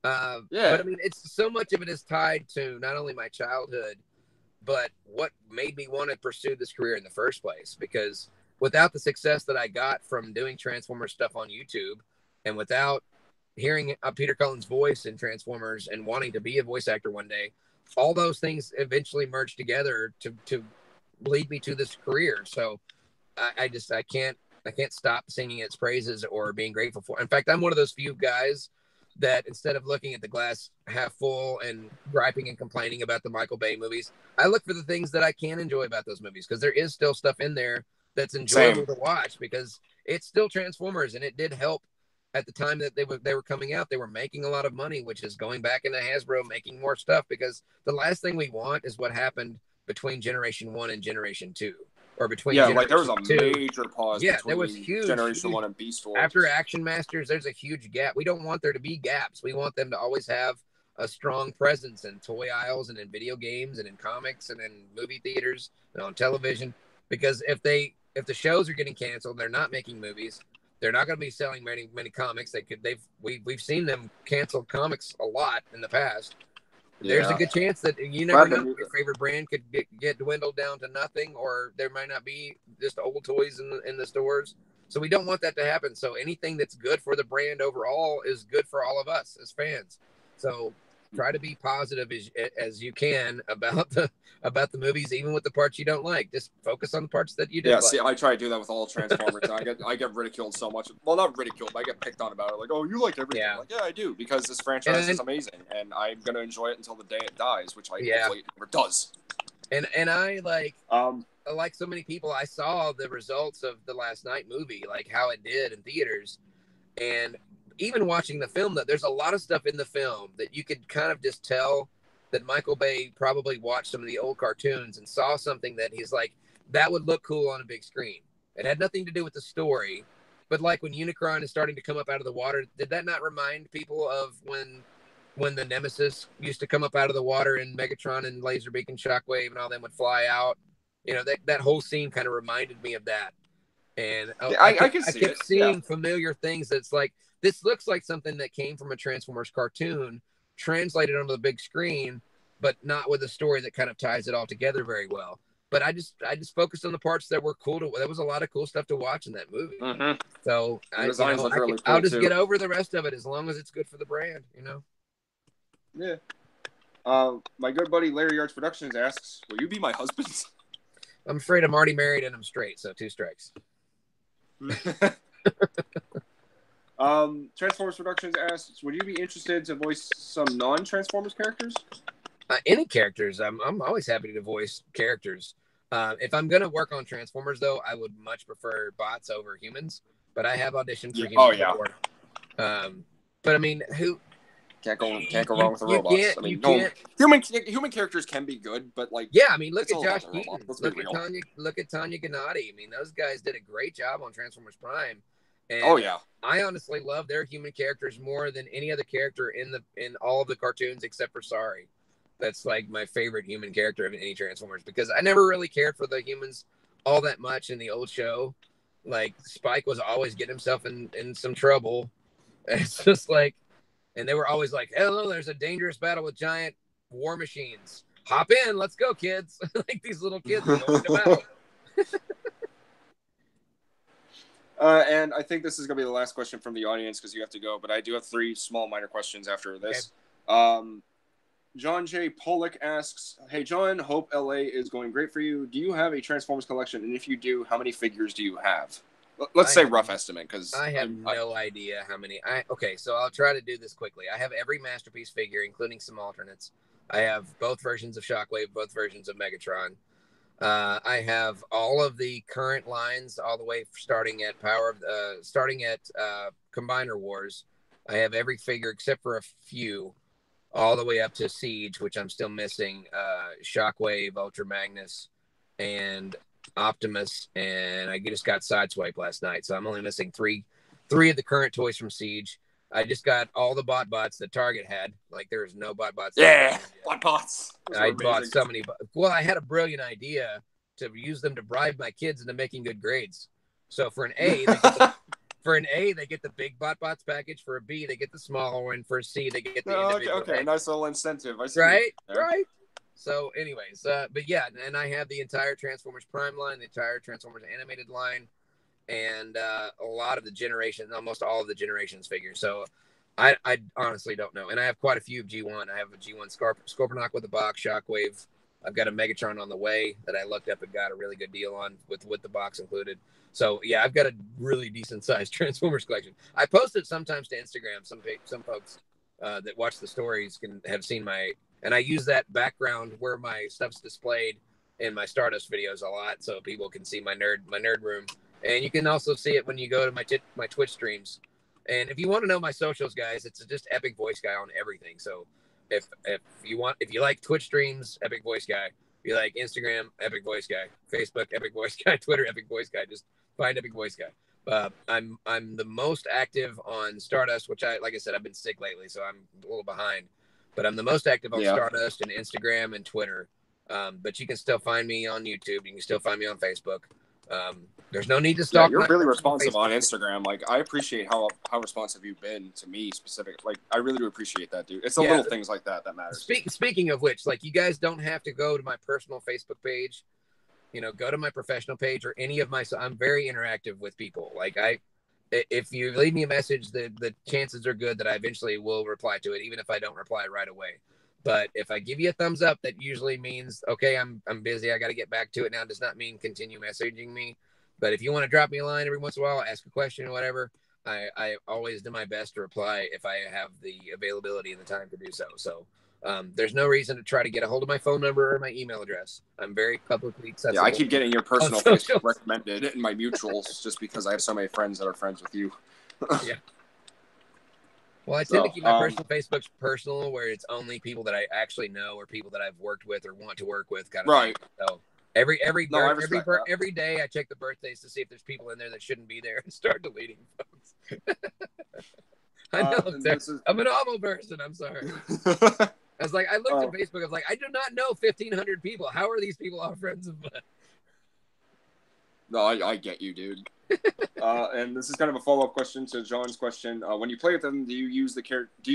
Yeah. But I mean, it's so much of it is tied to not only my childhood, but what made me want to pursue this career in the first place. Because without the success that I got from doing Transformers stuff on YouTube, and without hearing Peter Cullen's voice in Transformers and wanting to be a voice actor one day, all those things eventually merged together to lead me to this career. So I can't stop singing its praises or being grateful for. In fact, I'm one of those few guys that instead of looking at the glass half full and griping and complaining about the Michael Bay movies, I look for the things that I can enjoy about those movies, because there is still stuff in there that's enjoyable to watch, because it's still Transformers, and it did help at the time that they were coming out. They were making a lot of money, which is going back into Hasbro making more stuff, because the last thing we want is what happened between Generation 1 and Generation 2. or between Yeah, like there was a Generation 2. major pause Yeah, between there was Generation 1 and Beast Wars. After Action Masters, there's a huge gap. We don't want there to be gaps. We want them to always have a strong presence in toy aisles and in video games and in comics and in movie theaters and on television. Because if the shows are getting canceled, they're not making movies. They're not going to be selling many comics. We've seen them cancel comics a lot in the past. There's a good chance that you never know. Your favorite brand could get dwindled down to nothing, or there might not be just old toys in the stores. So we don't want that to happen. So anything that's good for the brand overall is good for all of us as fans. So try to be positive as you can about the movies, even with the parts you don't like. Just focus on the parts that you do. Yeah, see, I try to do that with all Transformers. I get ridiculed so much. Well, not ridiculed, but I get picked on about it. Like, oh, you like everything. Yeah. Like, yeah, I do, because this franchise is amazing, and I'm gonna enjoy it until the day it dies, which hopefully it never does. And I like so many people, I saw the results of the Last Night movie, like how it did in theaters, and even watching the film, that there's a lot of stuff in the film that you could kind of just tell that Michael Bay probably watched some of the old cartoons and saw something that he's like, that would look cool on a big screen. It had nothing to do with the story, but like when Unicron is starting to come up out of the water, did that not remind people of when the Nemesis used to come up out of the water and Megatron and Laserbeak and Shockwave and all them would fly out? You know, that whole scene kind of reminded me of that. And I kept seeing familiar things that's like, this looks like something that came from a Transformers cartoon, translated onto the big screen, but not with a story that kind of ties it all together very well. But I just focused on the parts that were cool. There was a lot of cool stuff to watch in that movie. Mm-hmm. So I'll just get over the rest of it as long as it's good for the brand, you know? Yeah. My good buddy Larry Arts Productions asks, will you be my husband? I'm afraid I'm already married and I'm straight, so 2 strikes. Transformers Productions asks, would you be interested to voice some non-Transformers characters? Any characters. I'm always happy to voice characters. If I'm going to work on Transformers, though, I would much prefer bots over humans. But I have auditioned for humans before. But I mean, who can't go wrong with the robots. I mean, human characters can be good, but like I mean, look at Josh Keaton. Look at Tanya Gennady. I mean, those guys did a great job on Transformers Prime. And I honestly love their human characters more than any other character in all of the cartoons except for Sorry. That's like my favorite human character of any Transformers, because I never really cared for the humans all that much in the old show. Like Spike was always getting himself in some trouble. And it's just like, and they were always like, hello, there's a dangerous battle with giant war machines. Hop in, let's go, kids. Like these little kids going to battle. And I think this is going to be the last question from the audience because you have to go, but I do have 3 small minor questions after this. Okay. John J. Pollock asks, hey, John, hope LA is going great for you. Do you have a Transformers collection? And if you do, how many figures do you have? Let's say rough estimate, because I have no idea how many. Okay, so I'll try to do this quickly. I have every Masterpiece figure, including some alternates. I have both versions of Shockwave, both versions of Megatron. I have all of the current lines, all the way starting at Combiner Wars. I have every figure except for a few, all the way up to Siege, which I'm still missing. Shockwave, Ultra Magnus, and Optimus, and I just got Sideswipe last night, so I'm only missing three of the current toys from Siege. I just got all the bots that Target had. Like, there was no bots. Yeah, bots. I bought so many. Well, I had a brilliant idea to use them to bribe my kids into making good grades. So for an A, they get the big bots package. For a B, they get the smaller one. For a C, they get the individual. Okay, nice little incentive. I see. Right. So, anyways, but yeah, and I have the entire Transformers Prime line, the entire Transformers Animated line, and a lot of the generations, almost all of the generations figures. So I honestly don't know. And I have quite a few G1. I have a G1 Scorponok with a box, Shockwave. I've got a Megatron on the way that I looked up and got a really good deal on with the box included. So yeah, I've got a really decent sized Transformers collection. I post it sometimes to Instagram. Some folks that watch the stories can have seen and I use that background where my stuff's displayed in my Stardust videos a lot, so people can see my nerd room. And you can also see it when you go to my Twitch streams. And if you want to know my socials, guys, it's just EpicVoiceGuy on everything. So if you like Twitch streams, EpicVoiceGuy. Be like Instagram, Epic Voice Guy, Facebook, Epic Voice Guy, Twitter, Epic Voice Guy. Just find Epic Voice Guy. I'm the most active on Stardust, which like I said, I've been sick lately, so I'm a little behind. But I'm the most active on Stardust and Instagram and Twitter. But you can still find me on YouTube. You can still find me on Facebook. There's no need to stalk. Yeah, you're really responsive on Instagram. Like, I appreciate how responsive you've been to me specific. Like, I really do appreciate that, dude. It's the little things like that matter. Speaking of which, like, you guys don't have to go to my personal Facebook page. You know, go to my professional page or any of my. So I'm very interactive with people. Like, if you leave me a message, the chances are good that I eventually will reply to it, even if I don't reply right away. But if I give you a thumbs up, that usually means, okay, I'm busy. I got to get back to it now. It does not mean continue messaging me. But if you want to drop me a line every once in a while, ask a question or whatever, I always do my best to reply if I have the availability and the time to do so. So there's no reason to try to get a hold of my phone number or my email address. I'm very publicly accessible. Yeah, I keep getting your personal Facebook recommended in my mutuals just because I have so many friends that are friends with you. Yeah. Well, I tend to keep my personal Facebook's personal, where it's only people that I actually know or people that I've worked with or want to work with, kind of thing. So every day I check the birthdays to see if there's people in there that shouldn't be there and start deleting folks. I know I'm an awful person. I'm sorry. I was like, I looked at Facebook. I was like, I do not know 1,500 people. How are these people all friends of mine? No, I get you, dude. And this is kind of a follow-up question to John's question. When you play with them, do you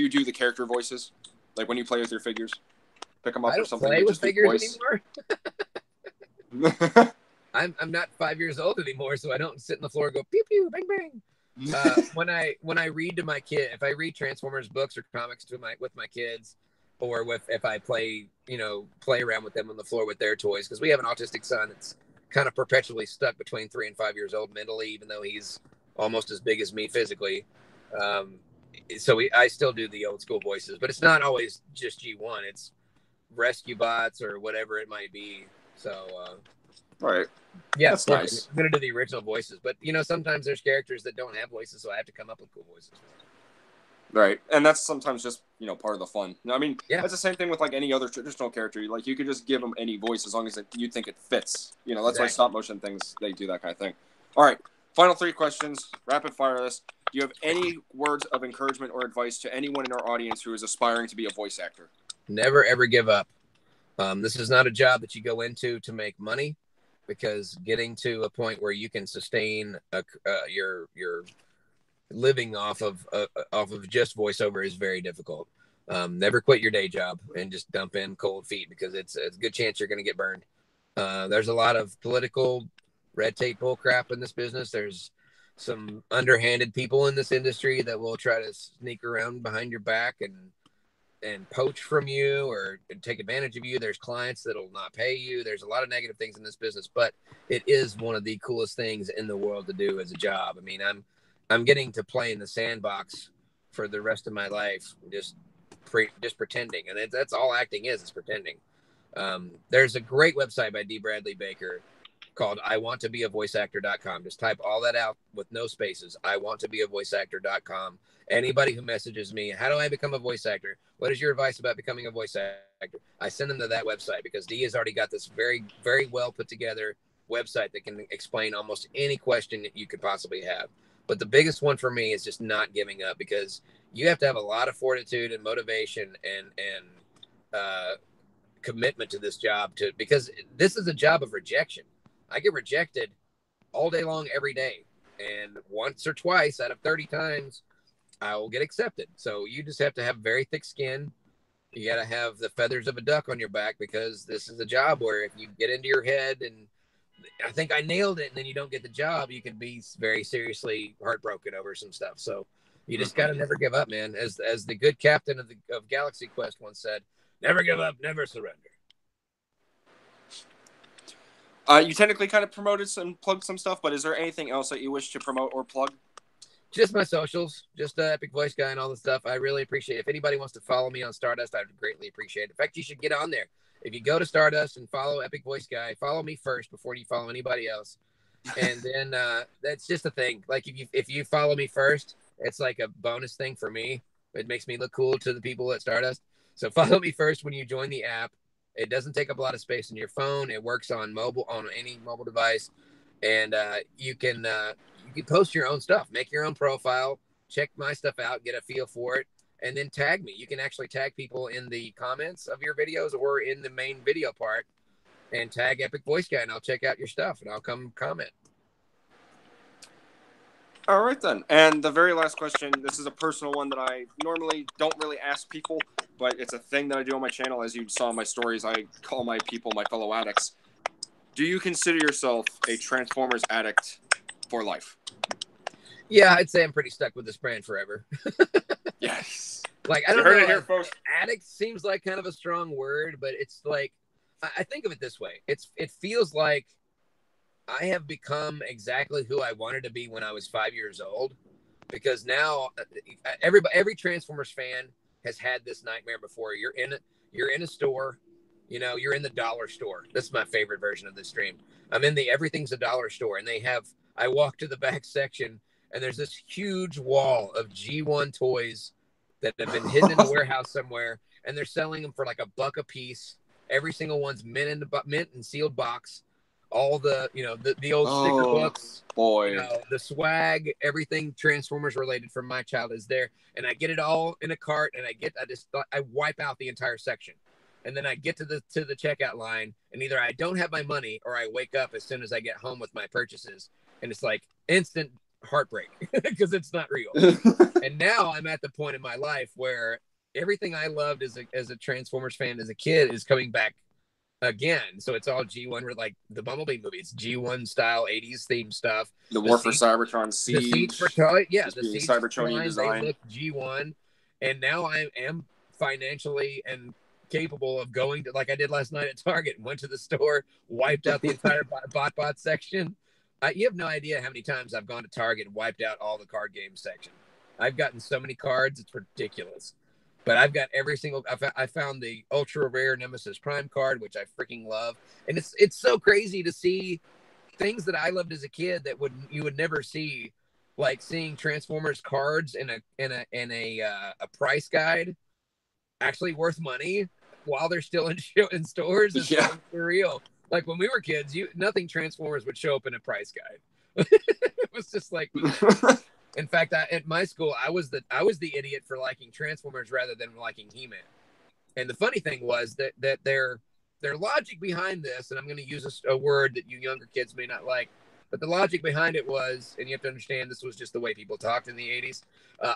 do the character voices? Like when you play with your figures? Pick them up or something? I don't play with figures anymore. I'm not 5 years old anymore, so I don't sit on the floor and go pew pew bang bang. When I read to my kid, if I read Transformers books or comics with my kids, or if I play around with them on the floor with their toys, because we have an autistic son that's kind of perpetually stuck between 3 and 5 years old mentally, even though he's almost as big as me physically. I still do the old school voices, but it's not always just G1. It's Rescue Bots or whatever it might be. So, right. Yeah, that's nice. I'm going to do the original voices, but sometimes there's characters that don't have voices, so I have to come up with cool voices. Right, and that's sometimes just part of the fun. I mean, that's the same thing with like any other traditional character. Like you could just give them any voice as long as you think it fits. That's why stop motion things, they do that kind of thing. All right, final 3 questions, rapid fire this. Do you have any words of encouragement or advice to anyone in our audience who is aspiring to be a voice actor? Never ever give up. This is not a job that you go into to make money, because getting to a point where you can sustain your living off of just voiceover is very difficult. Never quit your day job and just dump in cold feet, because it's a good chance you're going to get burned. There's a lot of political red tape bull crap in this business. There's some underhanded people in this industry that will try to sneak around behind your back and poach from you or take advantage of you. There's clients that'll not pay you. There's a lot of negative things in this business, but it is one of the coolest things in the world to do as a job. I mean, I'm getting to play in the sandbox for the rest of my life, just pretending. And that's all acting is pretending. There's a great website by D. Bradley Baker called iwanttobeavoiceactor.com. Just type all that out with no spaces. iwanttobeavoiceactor.com. Anybody who messages me, how do I become a voice actor? What is your advice about becoming a voice actor? I send them to that website, because D has already got this very, very well put together website that can explain almost any question that you could possibly have. But the biggest one for me is just not giving up, because you have to have a lot of fortitude and motivation and commitment to this job, because this is a job of rejection. I get rejected all day long, every day. And once or twice out of 30 times, I will get accepted. So you just have to have very thick skin. You got to have the feathers of a duck on your back, because this is a job where if you get into your head and I think I nailed it, and then you don't get the job, you could be very seriously heartbroken over some stuff. So you just got to never give up, man. As the good captain of Galaxy Quest once said, never give up, never surrender. You technically kind of promoted and plugged some stuff, but is there anything else that you wish to promote or plug? Just my socials, just Epic Voice Guy and all the stuff. I really appreciate it. If anybody wants to follow me on Stardust, I would greatly appreciate it. In fact, you should get on there. If you go to Stardust and follow Epic Voice Guy, follow me first before you follow anybody else. And then that's just a thing. Like if you follow me first, it's like a bonus thing for me. It makes me look cool to the people at Stardust. So follow me first when you join the app. It doesn't take up a lot of space in your phone. It works on any mobile device, and you can post your own stuff, make your own profile, check my stuff out, get a feel for it, and then tag me. You can actually tag people in the comments of your videos or in the main video part, and tag Epic Voice Guy, and I'll check out your stuff and I'll come comment. All right, then. And the very last question, this is a personal one that I normally don't really ask people, but it's a thing that I do on my channel. As you saw in my stories, I call my people my fellow addicts. Do you consider yourself a Transformers addict for life? Yeah, I'd say I'm pretty stuck with this brand forever. Yes. Like, I don't know. It here, folks. Addict seems like kind of a strong word, but it's like, I think of it this way. It feels like I have become exactly who I wanted to be when I was 5 years old, because now every Transformers fan has had this nightmare before. You're in a store, you're in the dollar store. This is my favorite version of this stream. I'm in the everything's a dollar store, and I walk to the back section, and there's this huge wall of G1 toys that have been hidden in a warehouse somewhere, and they're selling them for like $1 a piece. Every single one's mint and sealed box. All the the old sticker books, boy, the swag, everything Transformers related from my child is there, and I get it all in a cart, and I wipe out the entire section, and then I get to the checkout line, and either I don't have my money or I wake up as soon as I get home with my purchases, and it's like instant heartbreak because it's not real. And now I'm at the point in my life where everything I loved as a Transformers fan as a kid is coming back again. So it's all G1, like the Bumblebee movie. It's G1 style 80s theme stuff. The War for Cybertron Siege. The seats for toy, yeah, the being seats Cybertronian design. They look G1, and now I am financially and capable of going to, like I did last night at Target, went to the store, wiped out the entire bot section. You have no idea how many times I've gone to Target and wiped out all the card game section. I've gotten so many cards, it's ridiculous. But I've got every single. I found the ultra rare Nemesis Prime card, which I freaking love, and it's so crazy to see things that I loved as a kid that you would never see, like seeing Transformers cards in a price guide, actually worth money while they're still in stores. It's so surreal. Like when we were kids, nothing Transformers would show up in a price guide. It was just like. In fact, at my school, I was the idiot for liking Transformers rather than liking He-Man. And the funny thing was that their logic behind this, and I'm going to use a word that you younger kids may not like, but the logic behind it was, and you have to understand this was just the way people talked in the 80s.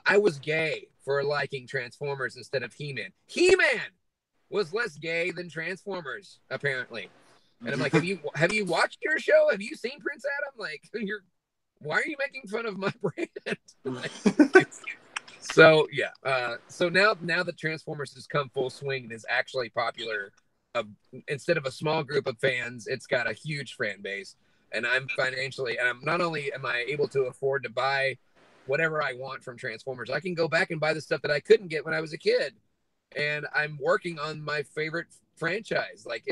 I was gay for liking Transformers instead of He-Man. He-Man was less gay than Transformers, apparently. And I'm like, have you watched your show? Have you seen Prince Adam? Like, why are you making fun of my brand? So yeah. So now that Transformers has come full swing and is actually popular, instead of a small group of fans, it's got a huge fan base. And I'm not only am I able to afford to buy whatever I want from Transformers, I can go back and buy the stuff that I couldn't get when I was a kid. And I'm working on my favorite franchise. Like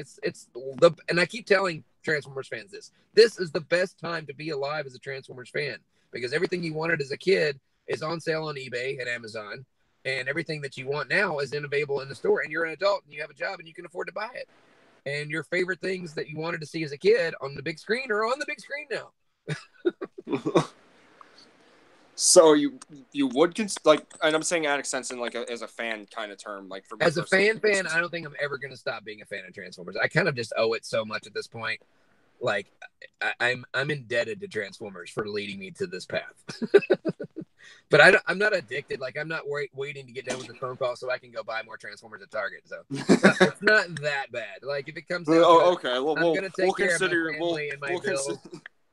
and I keep telling Transformers fans this is the best time to be alive as a Transformers fan, because everything you wanted as a kid is on sale on eBay and Amazon, and everything that you want now is available in the store, and you're an adult and you have a job and you can afford to buy it, and your favorite things that you wanted to see as a kid on the big screen are on the big screen now. So you would and I'm saying addict sense in like as a fan kind of term, like for me as a fan, I don't think I'm ever going to stop being a fan of Transformers. I kind of just owe it so much at this point. Like I'm indebted to Transformers for leading me to this path. But I'm not addicted. Like I'm not waiting to get done with the phone call so I can go buy more Transformers at Target. So it's not that bad. Like if it comes down okay. Well, I'm going to take care of my family and my bills.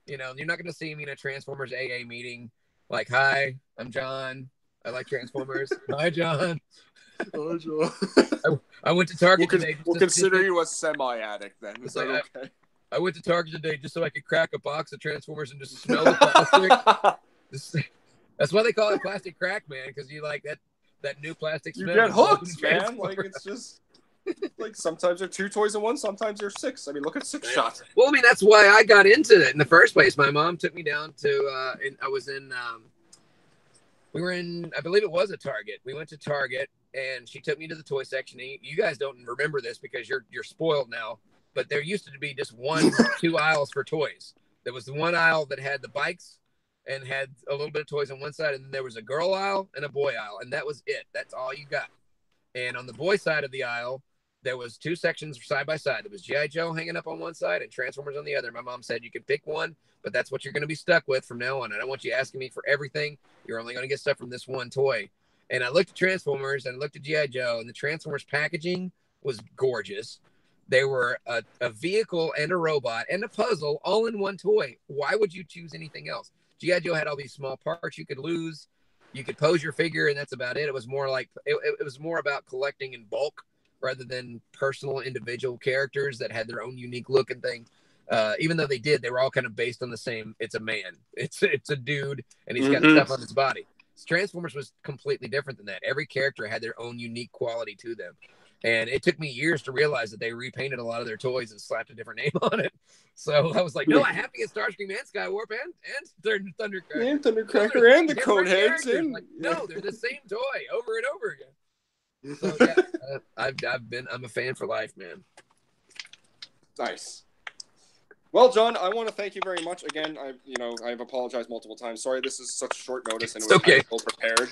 You're not going to see me in a Transformers AA meeting. Like, hi, I'm John. I like Transformers. Hi, John. Hi, John. I went to Target today. We'll consider you a semi-addict then. Is that okay? I went to Target today just so I could crack a box of Transformers and just smell the plastic. That's why they call it plastic crack, man, because you like that new plastic smell. You get hooked, man. Like, it's just... Like sometimes they're 2 toys in one, sometimes they're 6. I mean, look at 6 shots. Well, I mean, that's why I got into it in the first place. My mom took me down to, we were in, I believe it was a Target. We went to Target and she took me to the toy section. And you guys don't remember this because you're spoiled now, but there used to be just two aisles for toys. There was the one aisle that had the bikes and had a little bit of toys on one side, and then there was a girl aisle and a boy aisle, and that was it. That's all you got. And on the boy side of the aisle, there was two sections side by side. There was G.I. Joe hanging up on one side and Transformers on the other. My mom said you can pick one, but that's what you're going to be stuck with from now on. I don't want you asking me for everything. You're only going to get stuff from this one toy. And I looked at Transformers and I looked at G.I. Joe, and the Transformers packaging was gorgeous. They were a vehicle and a robot and a puzzle all in one toy. Why would you choose anything else? G.I. Joe had all these small parts you could lose. You could pose your figure, and that's about it. It was more like it was more about collecting in bulk rather than personal individual characters that had their own unique look and thing. Even though they were all kind of based on the same. It's a man. It's a dude, and he's got stuff on his body. Transformers was completely different than that. Every character had their own unique quality to them. And it took me years to realize that they repainted a lot of their toys and slapped a different name on it. So I was like, no, I have to get Starscream and Skywarp and Thundercracker. And Thundercracker and the Coneheads. Like, no, they're the same toy over and over again. So yeah, I'm a fan for life, man. Nice. Well, John, I want to thank you very much again. I've apologized multiple times. Sorry, this is such short notice and it was okay. ill prepared.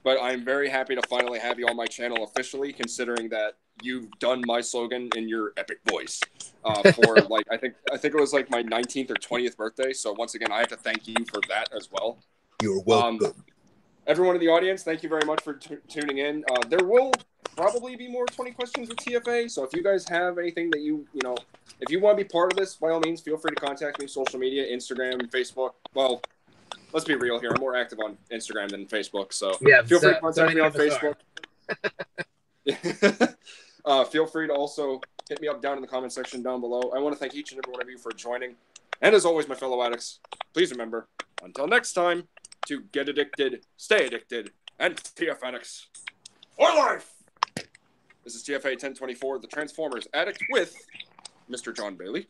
But I'm very happy to finally have you on my channel officially, considering that you've done my slogan in your epic voice for like I think it was like my 19th or 20th birthday. So once again, I have to thank you for that as well. You're welcome. Everyone in the audience, thank you very much for tuning in. There will probably be more 20 questions with TFA. So if you guys have anything that if you want to be part of this, by all means, feel free to contact me. Social media, Instagram, Facebook. Well, let's be real here. I'm more active on Instagram than Facebook. So yeah, feel free to contact me on Facebook. Feel free to also hit me up down in the comment section down below. I want to thank each and every one of you for joining. And as always, my fellow addicts, please remember, until next time, to get addicted, stay addicted, and TF addicts for life. This is TFA 1024, the Transformers Addict with Mr. Jon Bailey.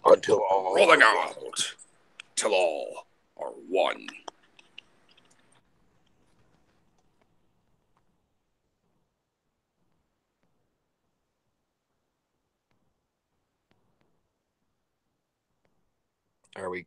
Until all. Rolling out. Till all are one. Are we